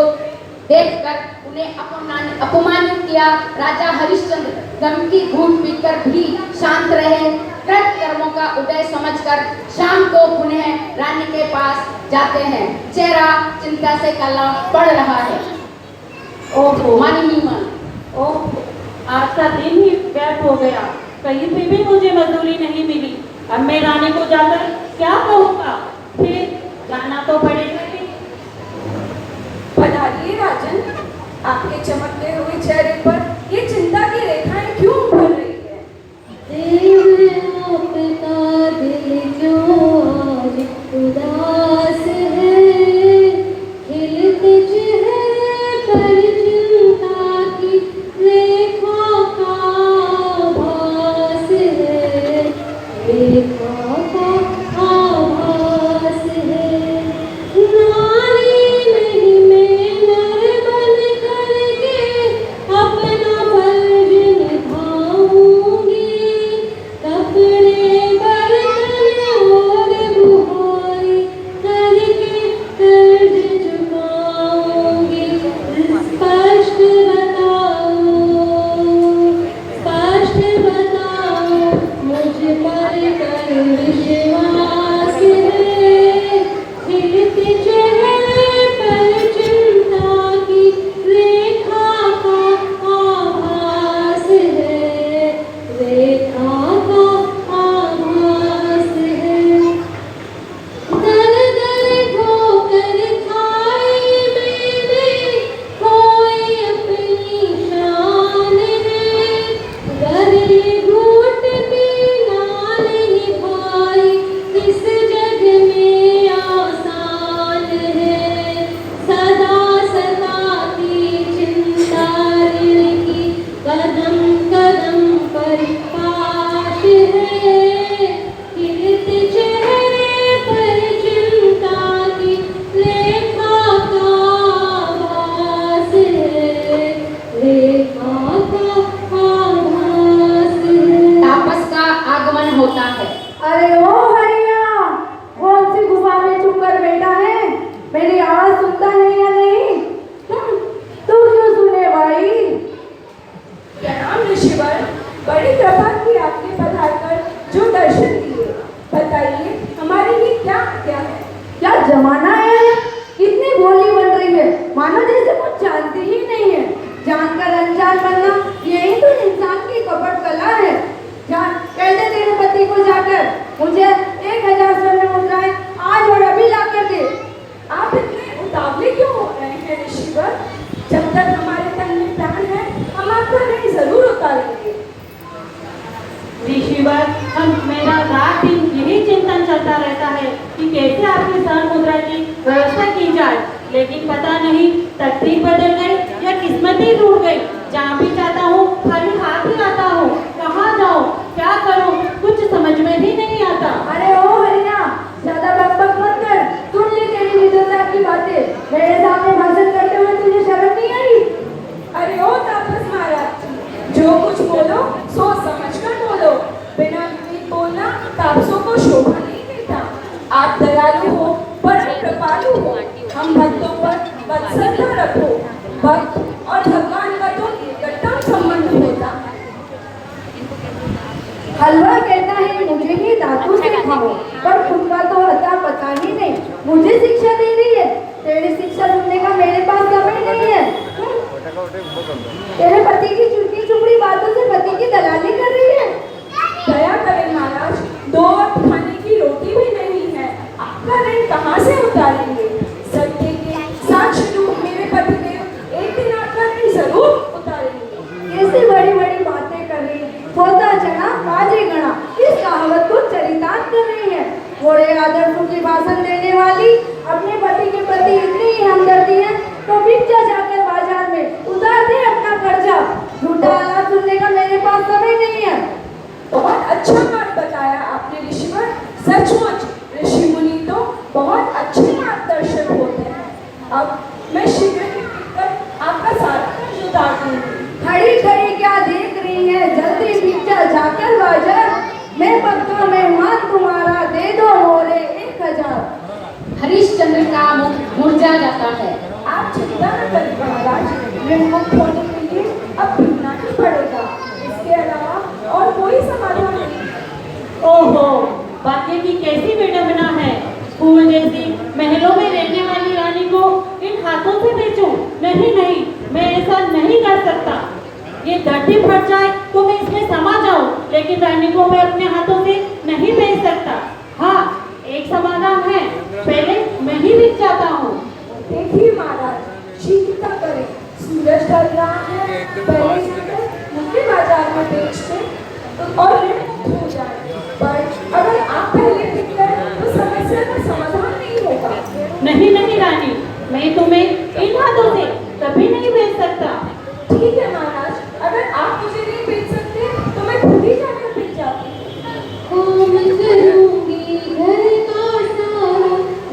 देखकर उन्हें अपमानित किया। राजा हरिश्चंद्र दम की घूंट पीकर भी शांत रहे। कृत कर्मों का उदय समझकर शाम को पुनः रानी के पास जाते हैं। चेहरा चिंता से काला पड़ रहा है। ओहो, मन ही मन। ओह, आज का दिन ही व्यर्थ हो गया। कहीं पे भी मुझे मजदूरी नहीं मिली। अब मैं रानी को जाकर क्या कहूँगा? फिर जाना तो पड़ेगा ही। पधारिए राजन, आपके चमकते हुए चेहरे पर ये चिंता की रेखाएं क्यों उभर रही है? आपका दिल क्यों आज उदास है, खिलते चेहरे पर चिंता की रेखा का आभास है, रेखा का आभास है। नारी नहीं मैं नर बन करके अपना फर्ज निभाऊंगी, कपड़े बर्तन और बुहाई करके कर्ज चुकाऊंगी। स्पष्ट बताओ मुझ पर कर विश्वास है, खिलते चेहरे पर चिंता की रेखा का आभास है, रेखा का आभास है। दर दर ठोकर खाई मैंने, कोई अपनी शान है, गले घूट के नाल निभाई इस जग में आसान है। सदा सताती चिंता ऋण की कदम कदम पर पाश है, खिलते चेहरे पर चिंता की रेखा का आभास है, रेखा का आभास है। तापस का आगमन होता है। अरे ओ हरिया, कौन सी गुफा में छुप कर बैठा है? मेरी आवाज सुनता है या नहीं? तू क्यों सुने भाई? प्रणाम ऋषिवर, बड़ी कृपा की आपने पधार कर जो दर्शन दिए। बताइए हमारे लिए क्या क्या है? क्या जमाना है? कितनी बोली बन रही है, मानो जैसे कुछ जानती ही नहीं है। जानकर अनजान बनना यही तो इंसान की कपट कला है। जान कह दे तेरे पति को जाकर मुझे 1000 स्वर्ण मुद्राएं आज और अभी ला कर दे। आप इतने उतावले क्यों हो रहे हैं ऋषिवर? जब तक हमारे तन में प्राण है हम आपका नहीं जरूर उतारेंगे। ऋषिवर, मेरा रात दिन यही चिंतन चलता रहता है कि कैसे आपकी स्वर्ण मुद्रा की व्यवस्था की जाए, लेकिन पता नहीं तकदीर बदल गई या किस्मत ही टूट गई। जहाँ भी जाता हूँ खाली हाथ ही आता हूँ। कहाँ जाऊँ, क्या करूँ, कुछ समझ में ही नहीं आता। अरे ओ हरिया, ज्यादा बकबक मत कर, सुन ले तेरी विद्वता की बातें। मेरे सामने भाषण करते हुए तुझे शर्म नहीं आई? अरे ओ तापस महाराज, जो कुछ बोलो सोच समझ कर बोलो। बिना विवेक बोलना तापसों को शोभा नहीं देता। आप दयालु हो, परम कृपालु हो, हम भक्तों पर वत्सलता रखो। भक्त और भगवान का तो निकटतम संबंध होता है। हलवा कहता है मुझे ही दांतों से खाओ, पर खुद का तो अता पता ही नहीं। मुझे शिक्षा दे रही है, तेरी शिक्षा सुनने का मेरे पास समय नहीं है। तेरे पति की चुटकी चुपड़ी बातों से पति की दलाली कर रही है। दया करें महाराज, 2 वक्त खाने की रोटी भी नहीं है, आपका ऋण कहाँ से उतारेंगे? सत्य के साक्षी रूप मेरे पति देव एक दिन आपका ऋण जरूर उतारेंगे। कैसी बड़ी बड़ी बातें कर रही है, होता जना बाजे गणा, इस कहावत को चरितार्थ कर रही है। घोड़े आदर्शों की भाषण देने वाली अपने पति के प्रति इतनी ही हमदर्दी है तो भिक्षा जाकर बाजार में उतार दे अपना कर्जा। झूठा आलाप सुनने का मेरे पास समय नहीं है। बहुत अच्छा बात बताया आपने ऋषिवर, सचमुच ऋषि मुनि तो बहुत अच्छे मार्गदर्शक होते हैं। अब मैं शीघ्र ही कर आपका सारा कर्ज उतार दूंगी। खड़ी खड़ी क्या देख रही है, जल्दी भिक्षा जाकर बाजार, मैं पक्का मेहमान तुम्हारा, दे दो मोरे 1000। हरिश्चंद्र का मुख मुरझा जाता है। आप चिंता न करें महाराज, ऋण मुक्त होने के लिए अब भिगना ही पड़ेगा, इसके अलावा और कोई समाधान नहीं। ओहो, भाग्य की कैसी विडंबना है। फूल जैसी महलों में रहने वाली रानी को इन हाथों से बेचूं? नहीं नहीं, मैं ऐसा नहीं कर सकता। ये धरती फट जाए तो मैं इसमें समा जाऊं, लेकिन रानी को मैं अपने हाथों से नहीं बेच सकता। हाँ, एक समाधान है, पहले मैं ही बिक जाता हूँ। देखिए महाराज, शीघ्रता करें, सूरज ढल रहा है, पहले जाकर मुख्य बाजार में बेच दें और ऋण मुक्त हो जाए। पर अगर आप पहले बिक गए तो समस्या का समाधान नहीं होगा। नहीं नहीं रानी, मैं तुम्हें इन हाथों से कभी नहीं बेच सकता। ठीक है महाराज, अगर आप मुझे नहीं बेच सकते तो मैं खुद ही जाकर बेच जाती हूँ।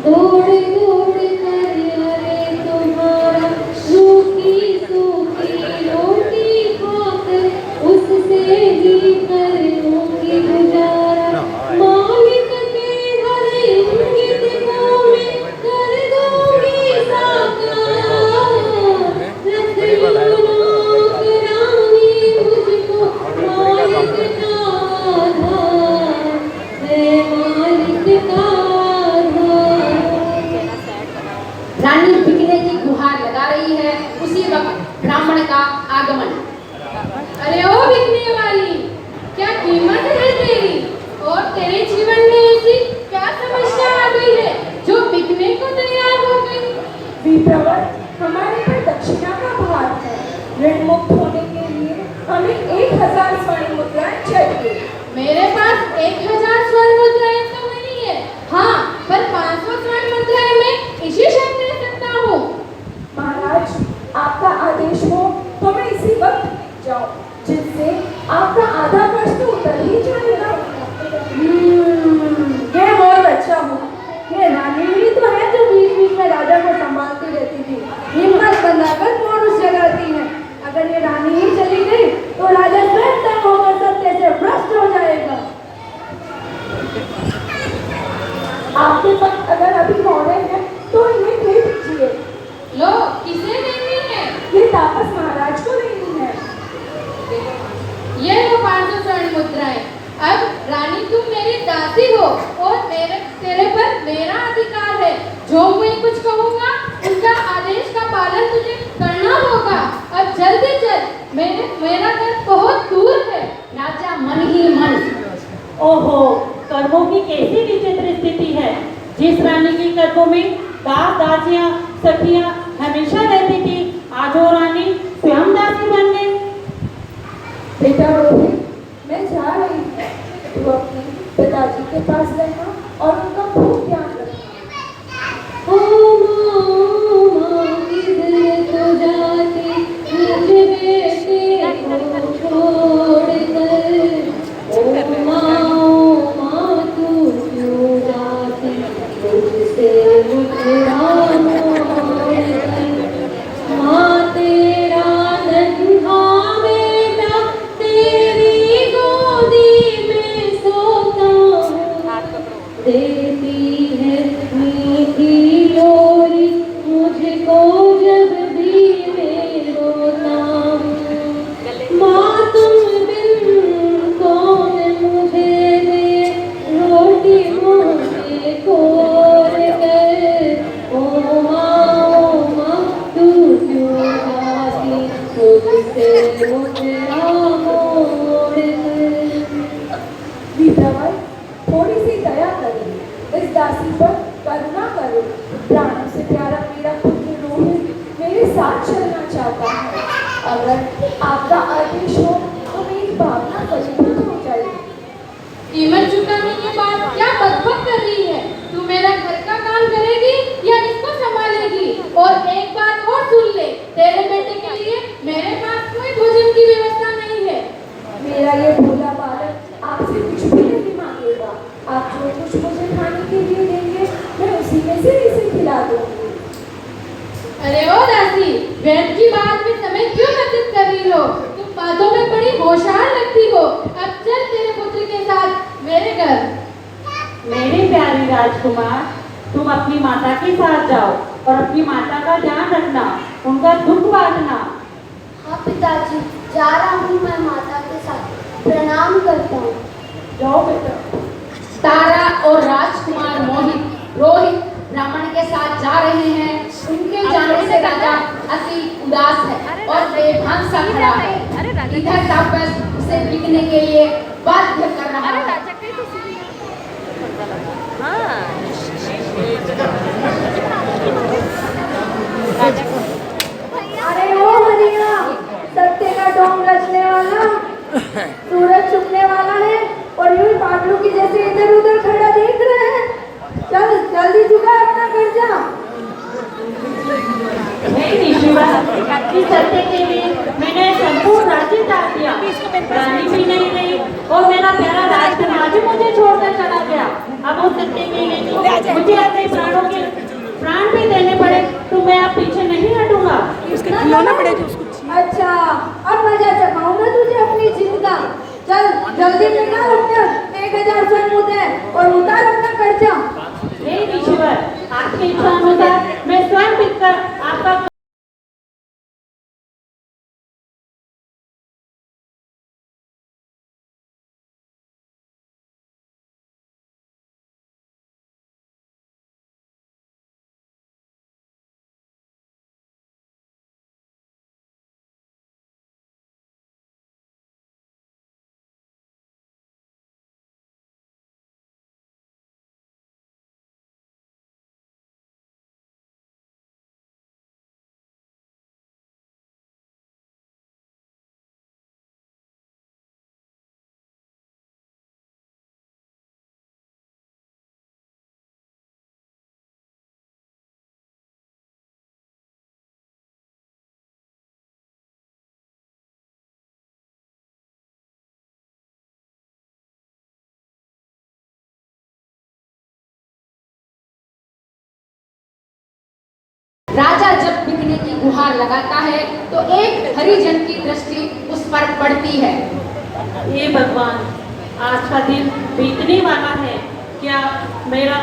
दौड़ दौड़ कर अरे तुम्हारा सूखी सूखी रोटी खाकर उससे ही करूँगी गुजारा। मालिक के हर इंगित को मैं कर दूँगी साकार। रख लो नौकरानी मुझको मालिक का आधार है, मालिक का रानी बिकने की गुहार लगा रही है। उसी वक्त ब्राह्मण का आगमन। अरे ओ बिकने वाली, क्या कीमत है तेरी? और तेरे जीवन में ऐसी क्या समस्या आ गई है जो बिकने को तैयार हो गई? विप्रवर, हमारे पर दक्षिणा का भार है। ऋण मुक्त होने के लिए हमें 1000 स्वर्ण मुद्राएं चाहिए। मेरे पास 1000 स्वर्ण मुद्राएं तो नहीं है। हाँ, पर 500 स्वर्ण मुद्राएं मैं इसी क्षण दे सकता हूँ। महाराज, आपका आदेश हो तो मैं इसी वक्त जाऊं, जिससे आपका आधा कष्ट उतर ही जाएगा। ये बहुत अच्छा हुआ। ये रानी ही तो है जो बीच बीच में राजा को संभालती रहती थी, हिम्मत बनाकर पौरुष जगाती है। अगर ये रानी ही चली गई तो राजा स्वयं तंग होकर सत्य से भ्रष्ट हो जाएगा। आपके पास अगर अभी मौड़े हैं तो इन्हें दे दीजिए। लो, किसे देनी है? ये तापस महाराज को देनी है। ये लो 500 स्वर्ण मुद्राएं। अब रानी तुम मेरी दासी हो और तेरे पर मेरा अधिकार है। जो मैं कुछ कहूँगा उनका आदेश का पालन तुझे करना होगा। अब जल्दी चल, मेरा घर बहुत दूर है। राजा मन ही मन। ओहो, कर्मों की कैसी विचित्र स्थिति है। जिस रानी की कर्मों में दास दासियां सखियां हमेशा रहती थी, आज वो रानी स्वयं दासी बन गई। बेटा रोहित, मैं जा रही हूँ। तू अपने पिताजी के पास रहना और उनका खूब ध्यान रखना। ओ माँ किधर तो जाती मुझे बेटे को छोड़कर। ओ माँ तू क्यों जाती मुझसे मुझरा मोड़कर। माँ तेरा नन्हा बेटा तेरी गोदी में सोता हूँ। देती है मीठी लोरी मुझको जब भी मैं रोता हूँ। माँ तुम बिन कौन मुझे दे रोटी मुझे खोल कर। ओ माँ तू क्यों जाती मुझसे मुझरा मोड़ कर। विप्रवर, थोड़ी सी दया करें, इस दासी पर करुणा करें। प्राणों से प्यारा मेरा पुत्र रोहित मेरे साथ चलना चाहता है। अगर आपका आदेश हो तो मेरी भावना फलीभूत हो जाएगी। कीमत चुकाने के बाद क्या बकबक कर रही है? तू मेरा घर का काम करेगी या इसको संभालेगी? और एक बात और सुन ले, तेरे बेटे के लिए मेरे पास कोई भोजन की व्यवस्था नहीं है। मेरा ये भोला बालक आपसे कुछ भी नहीं मांगेगा। आप जो कुछ मुझे खाने के लिए देंगे मैं उसी में से इसे खिला दूंगी। अरे ओ दासी, व्यर्थ की बात में समय क्यों व्यतीत कर रही हो? तुम बातों में बड़ी होशियार लगती हो। अब चल तेरे पुत्र के साथ मेरे घर। मेरे प्यारे राजकुमार, तुम अपनी माता के साथ जाओ और अपनी माता का ध्यान रखना, उनका दुख बांटना। हाँ पिताजी, जा रहा हूँ मैं माता के साथ। प्रणाम करता हूँ। जाओ बेटा। तारा और राजकुमार रोहित ब्राह्मण के साथ जा रहे हैं। उनके जाने से राजा अति उदास है और बेभान सा खड़ा है। इधर तापस उसे बिकने के लिए बाध्य कर रहा है। अरे ओ हरिया, सत्य का डोंग रचने वाला, सूरज छुपने वाला है और यूं पागलों की जैसे इधर उधर खड़ा देख रहे हैं। चल जल्दी चुका अपना कर्जा। नहीं सत्य के लिए मैंने संपूर्ण राज्य त्याग दिया, रानी भी नहीं रही और मेरा प्यारा राजकुमार भी मुझे छोड़कर चला गया। अब उस सत्य के लिए मुझे अपने प्राणों के प्राण भी देने पड़े तो मैं अब पीछे नहीं हटूंगा। उसके खिलौना पड़ेगा उसको। अच्छा, अब मजा चखाऊं मैं तुझे अपनी जिद का। चल जल्दी निकाल अपने 1000 स्वर्ण मुद्रे और उतार अपना कर्जा। हे ईश्वर, आपकी इच्छा अनुसार मैं स्वयं बिककर आपका राजा जब बिकने की गुहार लगाता है तो एक हरिजन की दृष्टि उस पर पड़ती है। हे भगवान, आज का दिन बीतने वाला है। क्या मेरा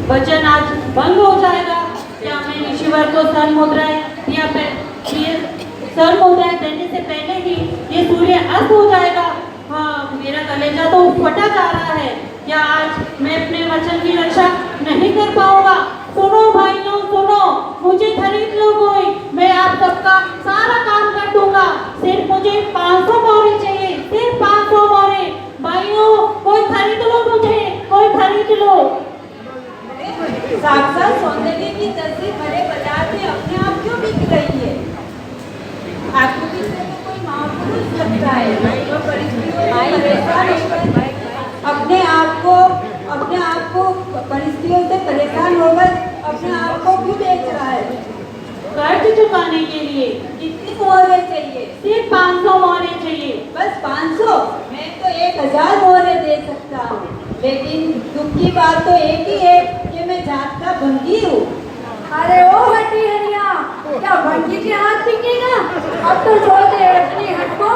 वचन आज भंग हो जाएगा? क्या मैं ईश्वर को सन मुद्राएं या सन मुद्राएं देने से पहले ही ये सूर्य अस्त हो जाएगा? हाँ, मेरा कलेजा तो फटा जा रहा है। क्या आज मैं अपने वचन की रक्षा नहीं कर पाऊंगा? सुनो भाइयों, सुनो, मुझे खरीद लो कोई, मैं आप सबका सारा काम कर दूंगा। सिर्फ मुझे 500 मोहरे चाहिए, सिर्फ 500 मोहरे। भाइयों, कोई खरीद लो मुझे, कोई खरीद लो। साक्षात सौंदर्य की तस्वीर बड़े बाजार में अपने आप क्यों बिक रही है? आपको भी कोई महापुरुष लगता है जो परिस्थितियों से परेशान होकर अपने आप को परिस्थितियों से परेशान होकर अपने आप को क्यों बेच रहा है? कर्ज चुकाने के लिए। कितनी मोहरे चाहिए? सिर्फ 500 मोहरे चाहिए। बस 500? मैं तो 1000 मोहरे दे सकता हूँ, लेकिन दुख की बात तो एक ही है कि मैं जात का बंदी हूँ। अरे ओ हटी हरिया, क्या बंकी के हाथ बिकेगा? अब तो छोड़ दे अपनी हट को।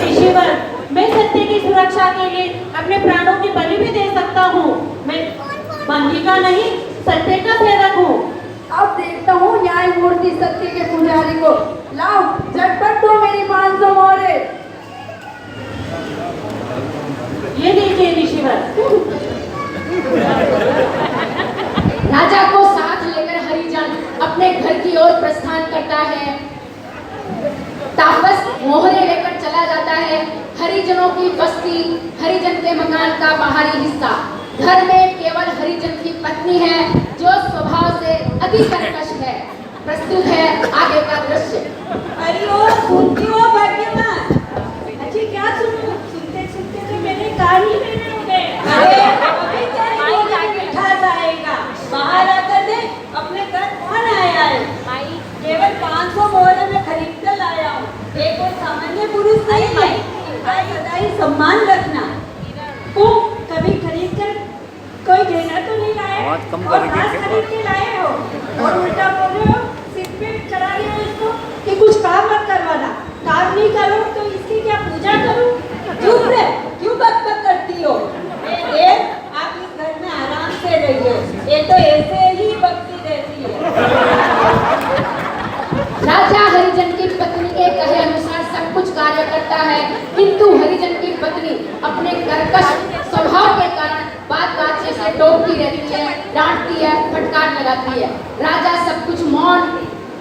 ईश्वर, मैं सत्य की सुरक्षा के लिए अपने प्राणों की बलि भी दे सकता हूँ। मैं बंदी का नहीं, सत्य का सेवक हूँ। अब देखता हूँ न्याय मूर्ति सत्य के पुजारी को। लाओ झटपट दो मेरी 500 मोहरे। ये देखिए ईश्वर। राजा को साथ लेकर हरिजन अपने घर की ओर प्रस्थान करता है। तापस मोहरे लेकर चला जाता है। हरिजनों की बस्ती, हरिजन के मकान का बाहरी हिस्सा। घर में केवल हरिजन की पत्नी है जो स्वभाव से अति कर्कश है। प्रस्तुत है आगे का दृश्य। अरे ओ सुनती हो भाग्यवान? अच्छी क्या सुनूं? सुनते सुनते तो मेरे कान ही में हो गए। अरे अभी तेरे मिठा जाएगा। बाहर आकर देख, अपने घर कौन आया है? केवल 500 मोहरे में खरीद कर लाया हूँ। एक और सामान्य पुरुष नहीं है। इनका सदा ही सम्मान रखना। तुम कभी खरीद कर कोई देना तो नहीं लाए और आज खरीद के लाए हो और उल्टा बोल रहे हो, सिर पे चढ़ा रहे हो इसको कि कुछ काम मत करवाना। काम नहीं करो तो इसकी क्या पूजा करूं? चुप रहे, क्यों बकबक करती हो? आप इस घर में आराम से रहिए, ये तो ऐसे ही बकती रहती है। राजा हरिजन की पत्नी के कहे अनुसार सब कुछ कार्य करता है, किंतु हरिजन की पत्नी अपने कर्कश जाती है। राजा सब कुछ मौन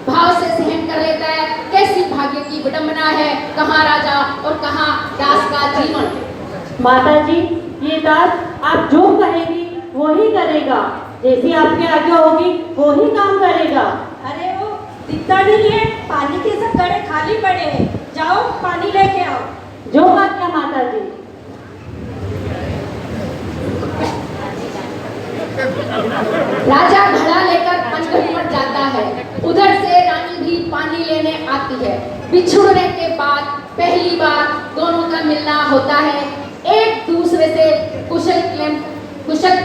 भाव से सहन कर लेता है। कैसी भाग्य की विडंबना है, कहाँ राजा और कहाँ दास का जीवन। माता जी, ये दास आप जो कहेंगी वो ही करेगा, जैसी आपकी आज्ञा होगी वो ही काम करेगा। अरे वो दिखता नहीं है, पानी के सब घड़े खाली पड़े हैं, जाओ पानी लेके आओ। जो आज्ञा माता जी। राजा घड़ा लेकर पंचघट पर जाता है। उधर से रानी भी पानी लेने आती है। बिछुड़ने के बाद पहली बार दोनों का मिलना होता है। एक दूसरे से कुशल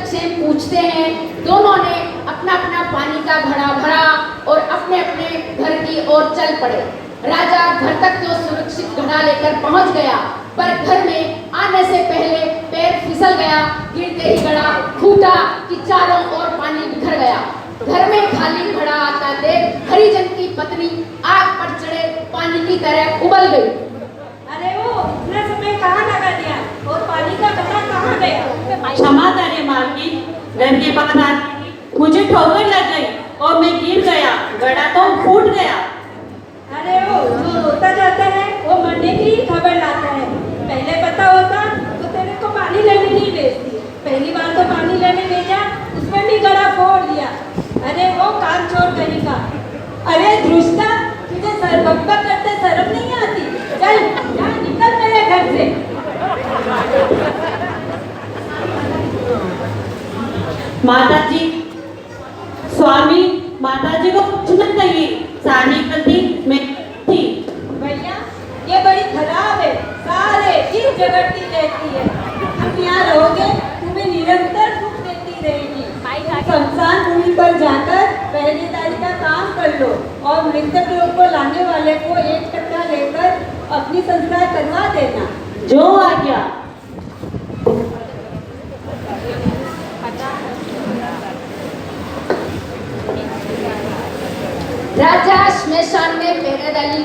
क्षेम पूछते हैं। दोनों ने अपना अपना पानी का घड़ा भरा और अपने अपने घर की ओर चल पड़े। राजा घर तक तो सुरक्षित घड़ा लेकर पहुंच गया, पर घर में आने से पहले पैर फिसल गया। गिरते ही घड़ा फूटा कि चारों ओर पानी बिखर गया। घर में खाली घड़ा आता देख हरिजन की पत्नी आग पर चढ़े पानी की तरह उबल गई। अरे वो इतना समय कहाँ लगा दिया और पानी का घड़ा कहाँ गया? क्षमा करें मालकिन, घर के बाद आती मुझे ठोकर लग गई और मैं गिर गया, घड़ा तो फूट गया। अरे वो जो रोता जाता है वो मरने की ही खबर लाता है। पहले पता होता तो तेरे को पानी लेने नहीं भेजती। पहली बार तो पानी लेने भेजा, उसमें भी घड़ा फोड़ दिया। अरे वो काम छोड़ कहीं का। अरे धृष्टा, तुझे बकबक करते शर्म नहीं आती? चल जा, निकल मेरे घर से। माता जी, स्वामी माता जी को कुछ न कहिए, सानी गलती मैं थी। भैया ये बड़ी खराब है, सारे दिन झगड़ती रहती है। तुम यहाँ रहोगे, तुम्हें निरंतर दुख देती रहेगी। शमशान भूमि पर जाकर पहरेदारी का काम कर लो और मृतक लोग को लाने वाले को एक कट्टा लेकर अपनी संस्कार करवा देना। जो आज्ञा। राजा श्मशान में पहरेदारी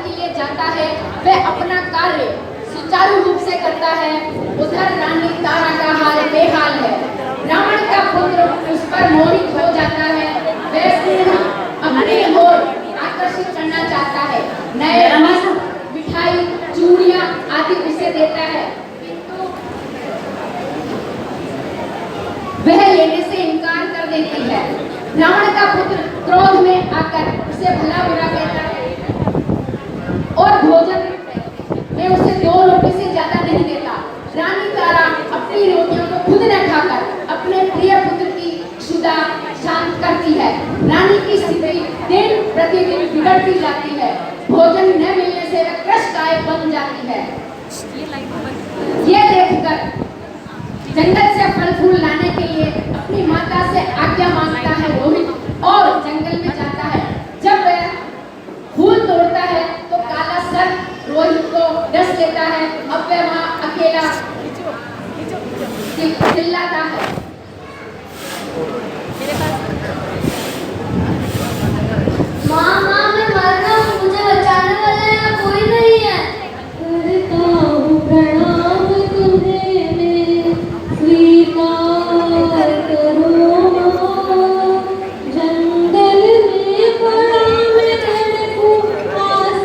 के लिए जाता है। वह अपना कार्य सुचारू रूप से करता है। उधर रानी तारा का हाल बेहाल है। रावण का पुत्र उस पर मोहित हो जाता है। वह सिंह अपनी ओर आकर्षित करना चाहता है। नए मिठाई चूड़ियां आदि उसे देता है, किंतु वह लेने से इनकार कर देती है। रावण का पुत्र क्रोध में आकर उसे भला बुरा कहता है और भोजन में उसे 2 रोटी से ज्यादा नहीं देता। रानी तारा अपनी रोटियों को खुद न खाकर अपने प्रिय पुत्र की क्षुधा शांत करती है। रानी की स्थिति दिन प्रतिदिन बिगड़ती जाती है। भोजन न मिलने से वह कृशकाय बन जाती है। ये देखकर जंगल से फल फूल लाने के लिए अपनी माता से आज्ञा मांगता है रोहित और जंगल में जाता है। जब वह फूल तोड़ता है तो काला सर्प रोहित को डस लेता है। अब वह वहाँ अकेला चिल्लाता है। माँ माँ मैं मर रहा हूँ, मुझे बचाने वाला यहाँ कोई नहीं है। करता हूँ प्रणाम तुम्हें मैं, स्वीकार करो माँ। जंगल में पड़ा मैं धड़कूं,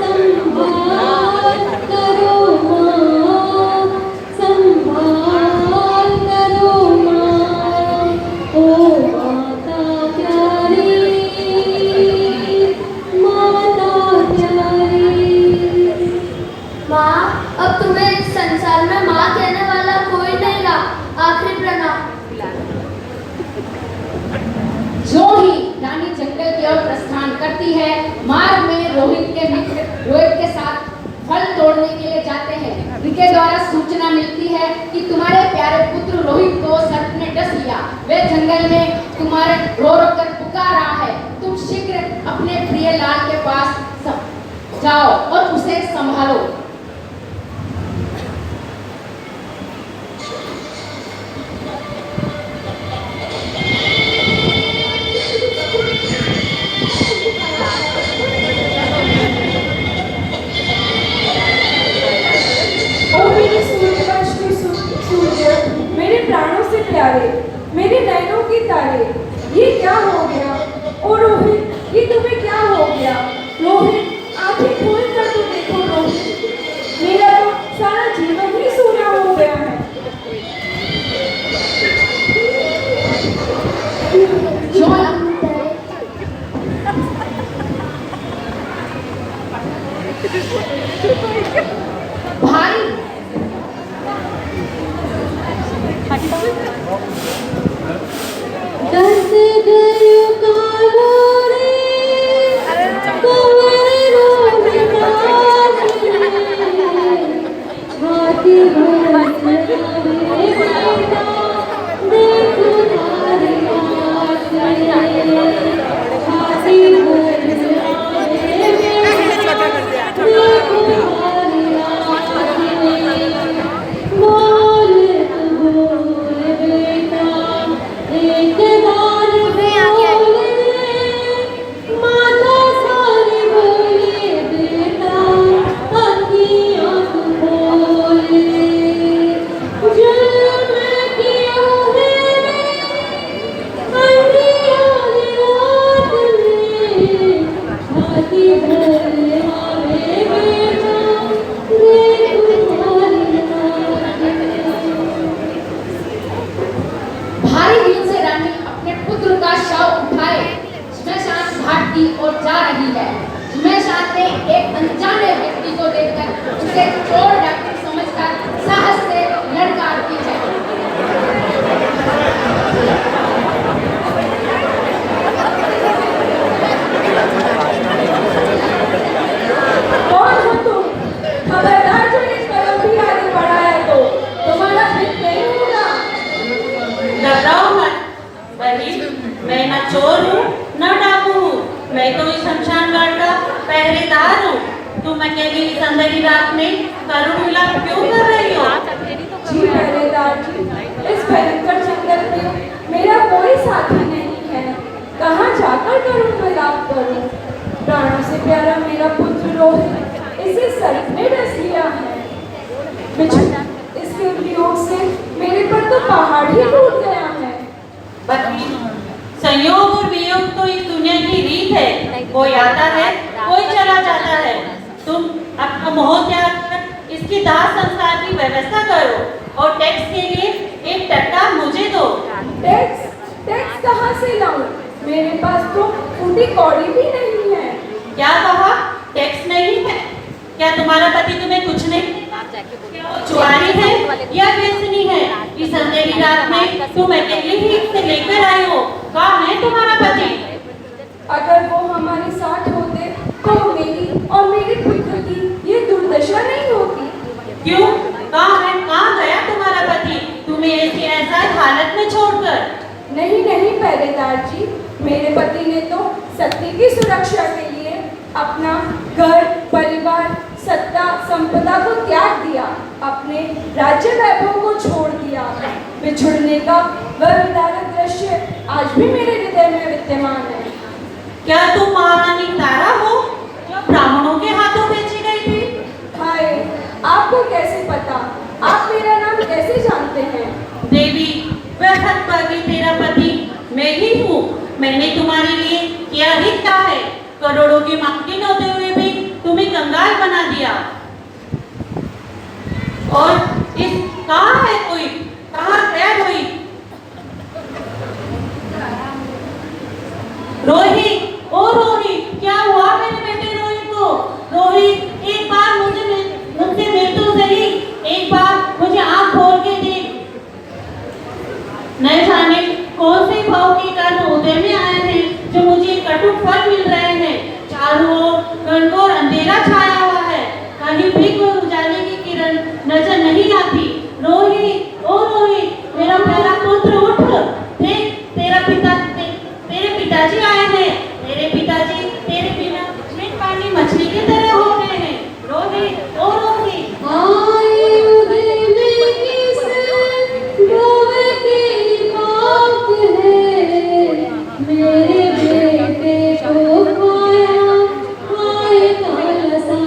संभाल करो माँ, संभाल करो माँ। ओ माता प्यारी, माता प्यारी। माँ अब तुम्हें इस संसार में माँ कहने वाला कोई नहीं रहा। आखिरी प्रणाम। जो ही रानी जंगल की ओर प्रस्थान करती है, मार्ग में रोहित के मित्र रोहित के साथ फल तोड़ने के लिए जाते हैं। उनके द्वारा सूचना मिलती है कि तुम्हारे प्यारे पुत्र रोहित को सर्प ने डस लिया। वे जंगल में तुम्हारे रो रो कर पुकार रहा है। तुम शीघ्र अपने प्रिय लाल के पास जाओ और उसे संभालो। मेरे प्राणों से प्यारे, मेरे नैनों की तारे, ये क्या हो गया? ओ रोहित, ये तुम्हें क्या हो गया? रोहित, आंखें खोल कर तो देखो रोहित, मेरा तो सारा जीवन ही सूना हो गया है। भाई दस गयो कालो रे कोरे रोम नाच रे हाथी भरत रे बेटा देखो तारे नाच रे हाथी भरत रे बेटा देखो तारे नाच रे बोल बोल बेटा एक बार बोले माता सारी बोले बेटा अखियाँ खोले जुल्म किया है अंधियारी रात में छाती भर आवे बेटा देखो तुम्हारी नाच भारी दिल से रानी अपने पुत्र का शव उठाए श्मशान घाट की ओर जा रही है। श्मशान में एक अनजाने व्यक्ति को देखकर उसे चोर डॉक्टर समझकर साहस से लड़काती है। कौन हो तुम? खबरदार जो इस कदम भी आगे बढ़ा है तो तुम्हारा हित नहीं होगा। घबराओ मत बहन, मैं न चोर हूँ न डाकू हूँ, मैं तो इस शमशान घाट का पहरेदार हूँ। तुम अकेली इस अंधेरी रात में करुण विलाप क्यों कर रही हो? जी पहरेदार जी, इस भयंकर जंगल में मेरा कोई साथी नहीं है, कहाँ जाकर करूँ विलाप करूँ? प्राणों से प्यारा मेरा पुत्र रोहित इसे सर्प ने डस लिया है। इसके वियोग से मेरे पर तो पहाड़ ही टूट गया है। बच्ची, संयोग और वियोग तो इस दुनिया की रीत है, कोई आता है कोई चला जाता है। तुम अपना मोह त्याग कर इसकी दाह संस्कार की व्यवस्था करो और टैक्स के लिए एक टट्टा मुझे दो। टैक्स? टैक्स कहाँ से लाऊं? मेरे पास तो फूटी कौड़ी भी नहीं है। क्या कहा? टैक्स नहीं है? क्या तुम्हारा पति तुम्हें कुछ नहीं? चुआरी है या बेचनी है? इस अंधेरी रात में तुम अकेले ही इसे लेकर आए हो। कहाँ है तुम्हारा पति? अगर वो हमारे साथ होते तो मेरी और मेरे पुत्र की ये दुर्दशा नहीं होती। क्यों? कहाँ है? कहाँ गया तुम्हारा पति तुम्हें ऐसी ऐसा हालत में छोड़कर? नहीं नहीं पहरेदार जी, मेरे पति ने तो सत्य की सुरक्षा के लिए अपना घर परिवार सत्ता संपदा को त्याग दिया, अपने राज्य वैभव को छोड़ दिया। बिछुड़ने का वह विदारक दृश्य आज भी मेरे हृदय में विद्यमान है। क्या तुम महारानी तारा हो जो ब्राह्मणों के हाथों बेची गई थी? हाय, आपको कैसे पता? आप मेरा नाम कैसे जानते हैं? देवी, वह हतभागी तेरा पति मैं ही हूँ। मैंने तुम्हारे लिए क्या ही कहा है? करोड़ों की मालकिन होते हुए भी तुम्हें कंगाल बना दिया। और इस कहाँ है कोई? कहाँ गया रोहित? रोहित, ओ रोहित, क्या हुआ मेरे बेटे रोहित को? रोहित, एक बार मुझसे मिल तो सही, एक बार मुझे आँख खोल के देख। न जाने कौन से भाव के कारण उदय में आए थे जो मुझे कटु फल मिल रहे हैं। चारों ओर घनघोर अंधेरा छाया हुआ है, कहीं भी कोई उजाले की किरण नजर नहीं आती। रोहित, ओ रोहित, मेरा प्यारा पुत्र उठ। देख, तेरे पिताजी आए हैं। तेरे पिताजी तेरे बिना मिट पानी मछली की तरह हो गए हैं। रोहित, ओ रोहित। आए उदय में किस डोबे की बात है, मेरे बेटे को पाया, आए काला सा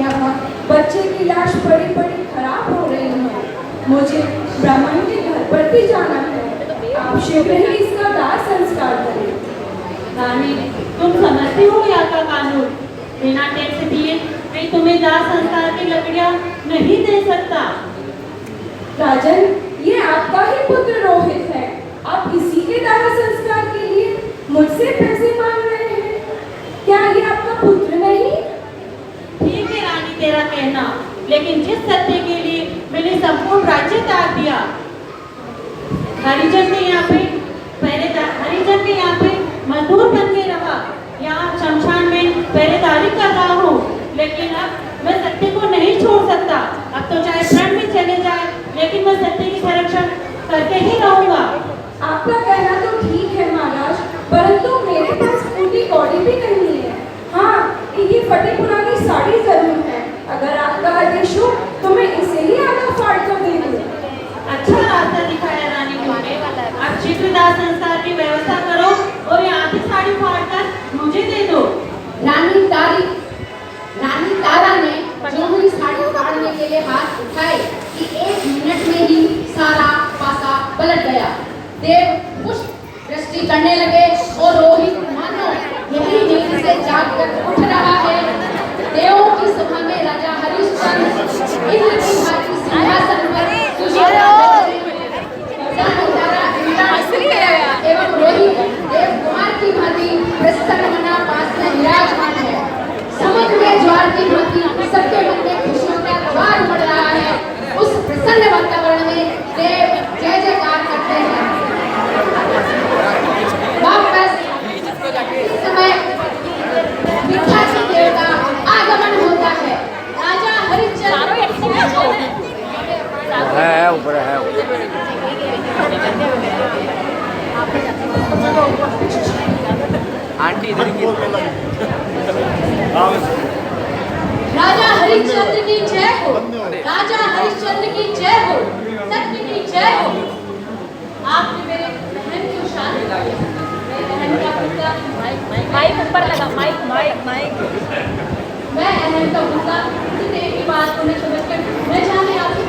यहाँ बच्चे की लाश पड़ी पड़ी खराब हो रही है। मुझे ब्राह्मण के घर पर भी जाना है। आप शीघ्र ही इसका दाह संस्कार करें। रानी, तुम समझती हो यहाँ का कानून? बिना टैक्स दिए मैं तुम्हें दाह संस्कार की लकड़ियाँ नहीं दे सकता। राजन, ये आपका ही पुत्र रोहित है। आप इसी के दाह संस्कार के लिए मुझसे पैसे मांग रहे हैं। क्या ये आपका पुत्र नहीं? ठीक है रानी, तेरा कहना, लेकिन जिस सत्य के लिए मैंने संपूर्ण राज्य त्याग दिया, हरिजन के यहाँ पे मजदूर बन के रहा, यहाँ शमशान में पहरेदारी कर रहा हूँ, लेकिन अब मैं सत्य को नहीं छोड़ सकता। अब तो चाहे प्राण में चले जाए, लेकिन मैं सत्य की संरक्षण करके ही रहूंगा। आपका कहना तो ठीक है महाराज, परंतु मेरे पास पूरी कौड़ी भी नहीं है। हाँ, ये फटी पुरानी साड़ी जरूर है। अगर आपका आदेश हो तो मैं इसे ही आधा फाड़ कर दे दूँ। अच्छा रास्ता दिखाया रानी तुमने। अब शीघ्र दाह संस्कार की व्यवस्था करो और यहाँ की साड़ी फाड़ कर मुझे दे दो। रानी तारा ने जो ही साड़ी फाड़ने के लिए हाथ उठाए कि 1 मिनट में ही सारा पासा पलट गया। देव पुष्प दृष्टि करने लगे और रोहित मानो यही नींद से जागकर उठ रहा है। देवों की सभा में राजा हरिश्चंद्र इंद्र की भांति सिंहासन पर एवं रोहित देव कुमार की भांति प्रसन्न मना पास में विराजमान है। समुद्र में ज्वार की भांति सबके मन में खुशियों का ज्वार उमड़ रहा है। उस प्रसन्न वातावरण में देव जय जयकार करते हैं। वापस इस समय विद्यार्थी देव का आगमन होता है। राजा हरिश्चंद्र है ऊपर है आंटी इधर की। राजा हरिश्चंद्र की जय हो। राजा हरिश्चंद्र की जय हो। सत्य की जय हो। आपने मेरे बहन को शादी कर मेरे बहन का पुत्र माइक ऊपर लगा। माइक मैं अहम का पुत्र देव की बात को नहीं समझकर मैं जाने आपसे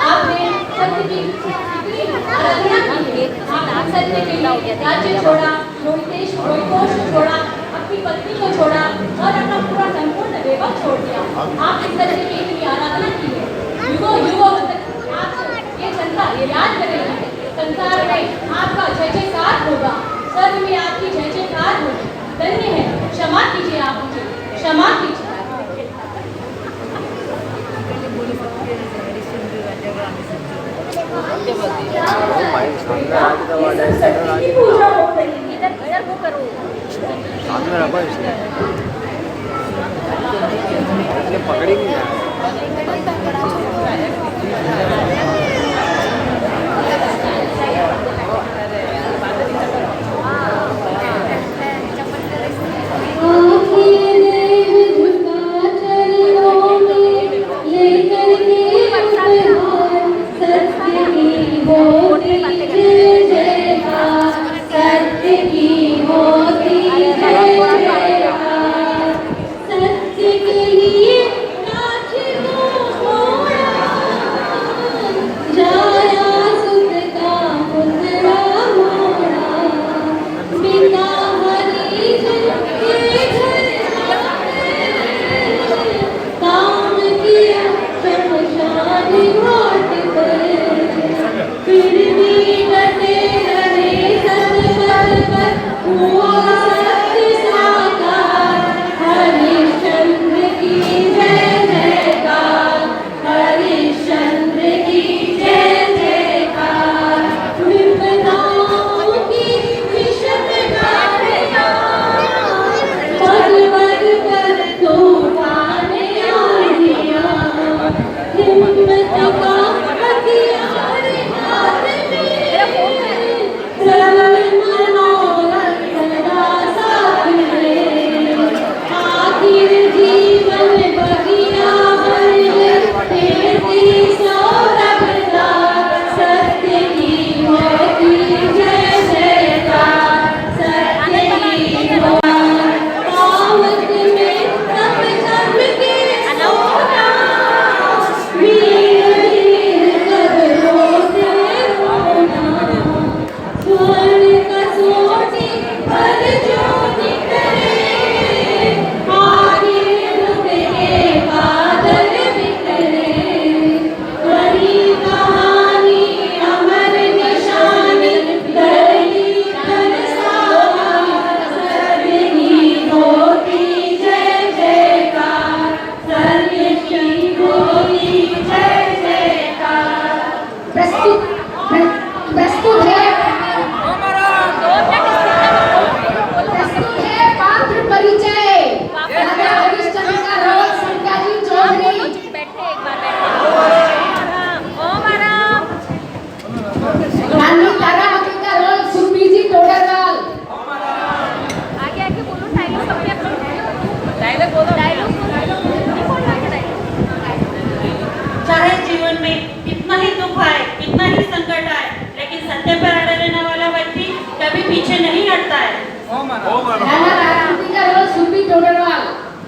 आपने सत्य की आराधना की। आपने सत्य के लिए राज्य छोड़ा, रोहितोष को छोड़ा, अपनी पत्नी को छोड़ा और अपना पूरा संपूर्ण वैभव छोड़ दिया। आपने सत्य की इतनी आराधना की है। युगों तक आप ये जनता याद करेगी। संसार में आपका जय जयकार होगा, स्वर्ग में आपकी जय जयकार होगी। धन्य है। क्षमा कीजिए, आप मुझे क्षमा कीजिए। पूजा हो रही है। इधर वो करो। सामने रखो इसने पकड़ी नहीं है।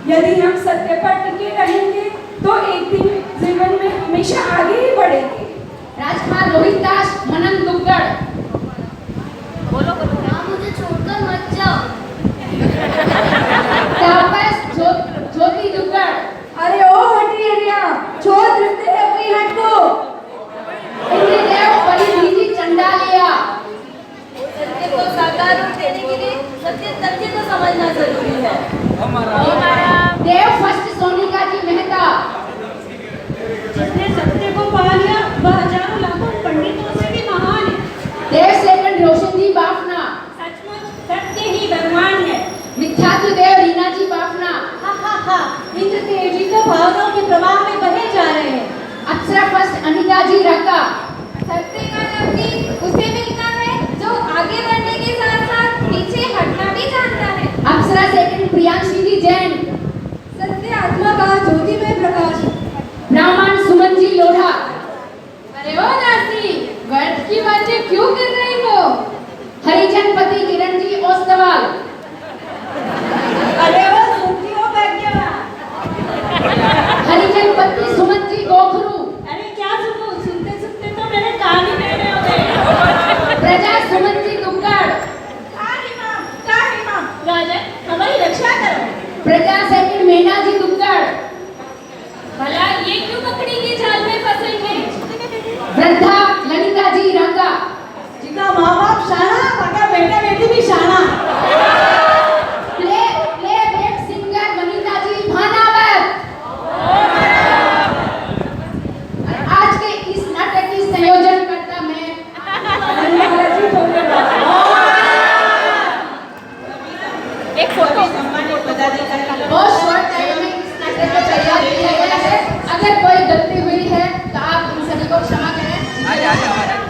यदि हम सत्य पर टिके रहेंगे तो एक दिन जीवन में हमेशा आगे ही बढ़ेंगे। राजकुमार रोहितदास मनन दुग्गड़। हाँ, मुझे छोड़कर मत जाओ। तापस ज्योति दुग्गड़। अरे ओ हटिएरिया, छोड़ देते हैं अपनी हट को। इंद्रदेव परिधि चंडालिया। सत्य को साकार रूप देने के लिए सत्य तथ्य को समझना जरूरी है। देव फर्स्ट सोनिका जी मेहता। जिसने सत्य को पा लिया वह हजारों लाखों पंडितों से भी महान है। देव सेकंड रोशन जी बाफना। सचमुच सत्य ही भगवान है। मिथ्यात्व देव रीना जी बाफना। इंद्रदेव जी तो भावनाओं के प्रवाह में बहे जा रहे हैं। अप्सरा फर्स्ट अनिता जी रक्का। सत्य का नबी उसे मिलता है जो आगे बढ़ने के साथ साथ पीछे हटना भी जानता है। अप्सरा सेकंड प्रियांशी जी जैन। सत्य आत्मा का ज्योतिमय प्रकाश। ब्राह्मण सुमन जी लोढ़ा। अरे ओ नासी, व्यर्थ की बातें क्यों कर रही हो? हरिजन पति किरण जी ओस्तवाल। अरे वो सुनती हो बैठिया। हरिजन पत्नी सुमन जी गोखरू। अरे क्या सुनो, सुनते सुनते तो मेरे कान ही टेढ़े हो गए। प्रजा सुमन जी दुग्गड़। राजन, हमारी रक्षा करो। प्रजा सेकंड मीना जी दुग्गड़। भला ये क्यों मकड़ी के जाल में फंसेंगे? वृद्धा ललिता जी रंगा। जिनका माँ बाप शाना, उनका बेटा बेटी भी शाना। प्लेबैक सिंगर वनिता जी भानावत। आज के इस नाटक की संयोजन करता मैं एक फोटो सम्मानित पदाधिकारी बहुत शॉर्ट टाइम में इस नाटक को तैयार किया गया है। अगर कोई गलती हुई है तो आप इन सभी को क्षमा करें।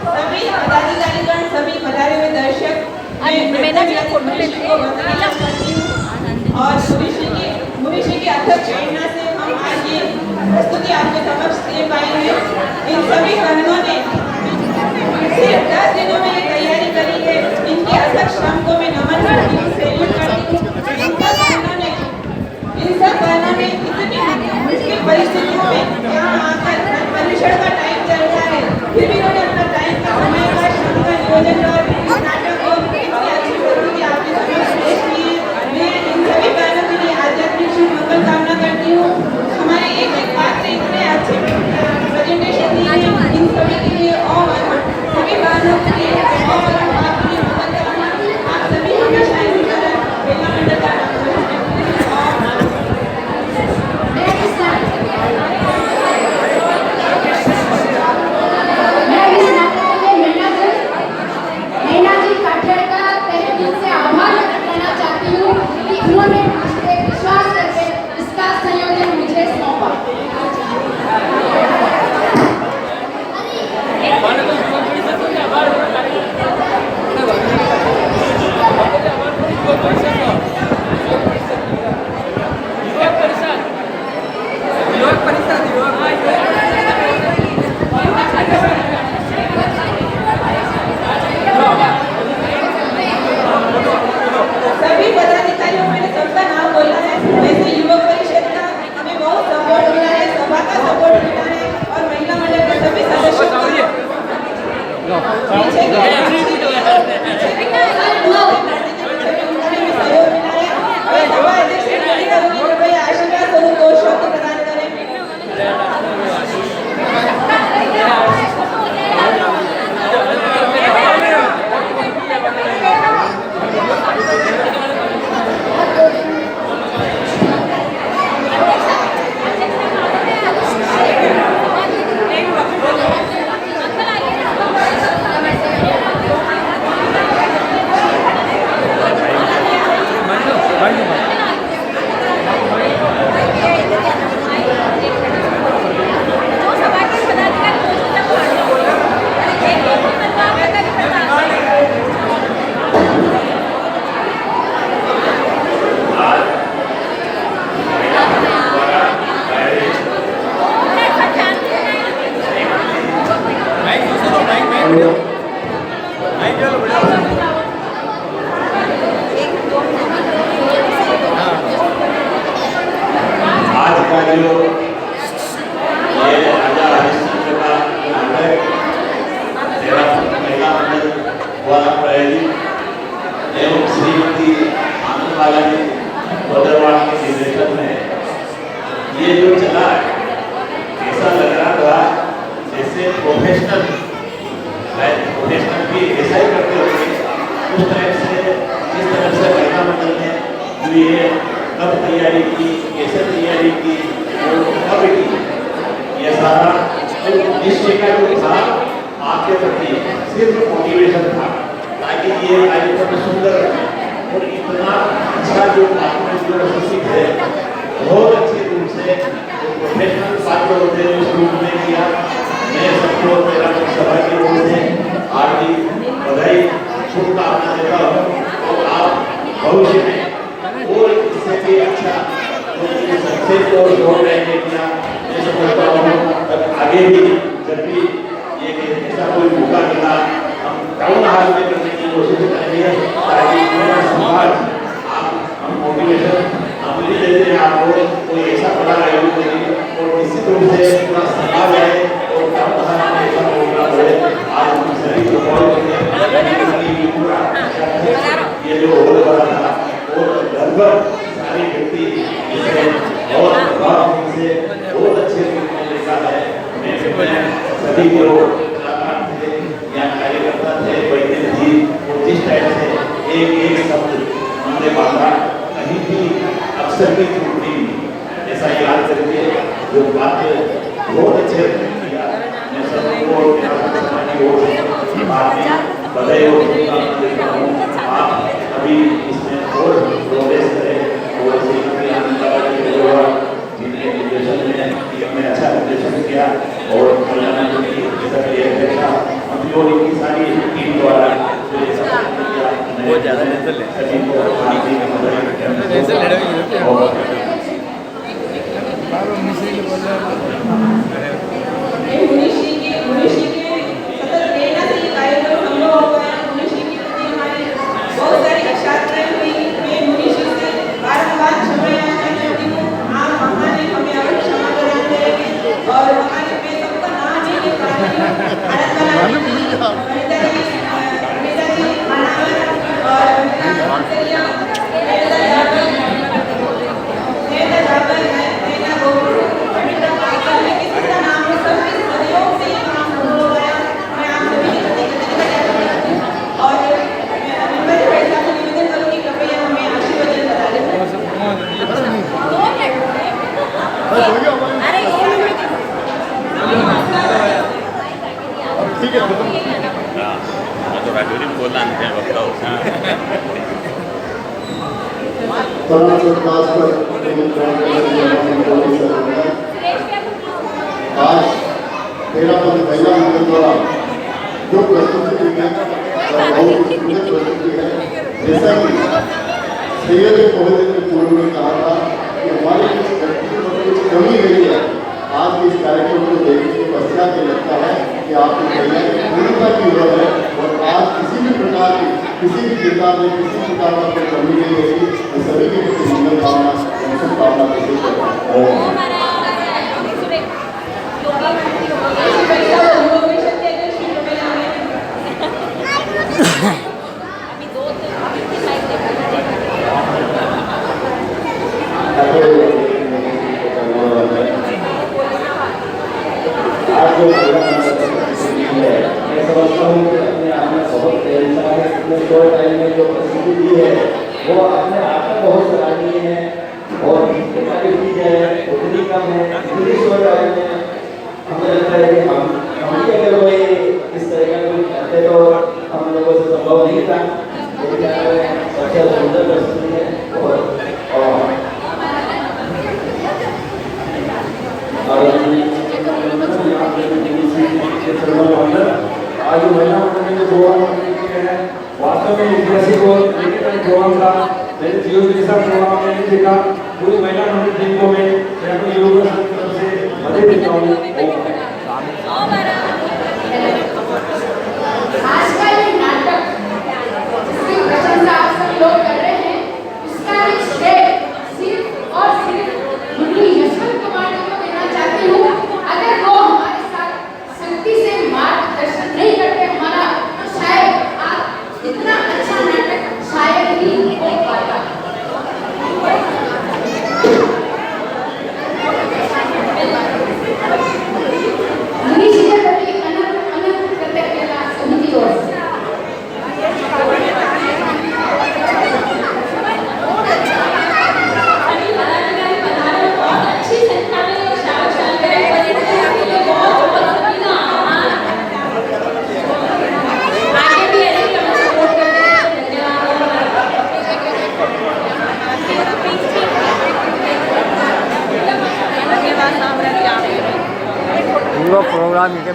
सभी पदाधिकारीगण, सभी पधारे हुए दर्शक, और भविष्य की अथक प्रेरणा से हम आज ये प्रस्तुति आपके समक्ष दे पाए हैं। इन सभी बहनों ने सिर्फ 10 दिनों में ये तैयारी करी है। इनके अथक श्रम को मैं नमन करती हूँ, सैल्यूट करती हूँ। इन सब बहनों ने इतनी मुश्किल परिस्थितियों में यहाँ आकर परीक्षण का टाइम चल रहा है, फिर भी उन्होंने अपना टाइम का समय का श्रम का नियोजन और इस नाटक को इतनी अच्छी प्रस्तुति आपके समक्ष पेश की है। मैं इन सभी बहनों के लिए आध्यात्मिक शुभ मंगल कामना करती हूँ। हमारे एक पात्र इतने अच्छे प्रेजेंटेशन दिए हैं, इन सभी के लिए और सभी बहनों के लिए और आपकी मंगल कामना। आप सभी हमेशा इसी तरह बेला मंडल का मीना जी काठेड़ का तहे दिल से आभार व्यक्त करना चाहती हूँ कि उन्होंने मुझ पे विश्वास करके इसका संयोजन मुझे सौंपा। अधिकारियों, ये राजा हरिश्चंद्र का नाटक तेरा महिला मंडल द्वारा प्रायोजित एवं श्रीमती आनंदबाला जी बदरवाड़ के निर्देशन में ये जो चला, ऐसा लग रहा था जैसे प्रोफेशनल भी ऐसा ही करते होंगे। उस टाइप से जिस तरह से महिला मंडल ने जो ये कब तैयारी की, कैसे तैयारी की, और कब की, ये सारा निश्चय का जो था आपके प्रति सिर्फ मोटिवेशन था ताकि ये कार्यक्रम सुंदर रहे। और इतना अच्छा जो आपने है बहुत अच्छे रूप से प्रोफेशनल पात्र होते हैं उस रूप में किया। मैं सबको मेरा सभा की ओर से हार्दिक बधाई शुभकामना देता हूँ और आप भविष्य में और इससे भी अच्छा सक्सेस और जोड़ रहेंगे क्या मैं समझता हूँ। आगे भी जब भी ये ऐसा कोई मौका मिला हम टाउन हॉल में करने की कोशिश करेंगे ताकि पूरा समाज हम मोटिवेशन हम भी देते हैं आपको कोई ऐसा बड़ा आयोजन करेंगे और निश्चित रूप से पूरा समाज है और टाउन हॉल में ऐसा प्रोग्राम है। आज हम सभी को कॉल करके ये जो हो रहा था और लगभग सारी व्यक्ति इससे और प्रभाव से बहुत अच्छे रूप में देखा है। मैं सभी को कलाकार थे या कार्यकर्ता थे, वैद्य थी और जिस टाइप से एक एक शब्द हमने बांधा कहीं भी अक्सर भी छूट नहीं ऐसा याद करके जो बात बहुत अच्छे किया। मैं सबको बधाई और शुभकामना देता हूँ। आप अभी इसमें और प्रोग्रेस करें और जिनके निर्देशन में हमने अच्छा निर्देशन किया और इनकी सारी टीम द्वारा बहुत ज़्यादा सभी को आज तेरा महिला मंडल द्वारा जो प्रस्तुति की है बहुत सुंदर प्रस्तुति है। जैसा कि सैयद मोहम्मद ने पूर्व में कहा था कि हमारे कुछ व्यक्तियों में कुछ कमी रही है। आज के इस कार्यक्रम को देखने के पश्चात ये लगता है कि आपकी तैयारी पूर्णता की ओर है और आज किसी भी प्रकार की किसी भी किताब में किसी प्रकार का कोई कमी नहीं होगी। मैं सभी के प्रति मंगल कामना शुभकामना पेश करता हूँ। आज जो मैं समझता हूँ कि अपने आप में बहुत टेंशन है। इतने शॉर्ट टाइम में जो प्रस्तुति दी है वो अपने आप में बहुत सराहनीय है और जितनी सारी चीज़ें हैं उतनी कम है। इतनी शॉर्ट टाइम में हमें लगता है कि हम भी अगर कोई इस तरह का कोई करते तो हम लोगों से संभव नहीं था। लेकिन सबसे सुंदर प्रस्तुति है आज महिला मंडल ने प्रोग्राम किए हैं वास्तव में ऐतिहासिक और प्रोग्राम था। मैंने जीवन के साथ प्रोग्राम में देखा पूरी महिला मंडल टीम को मैं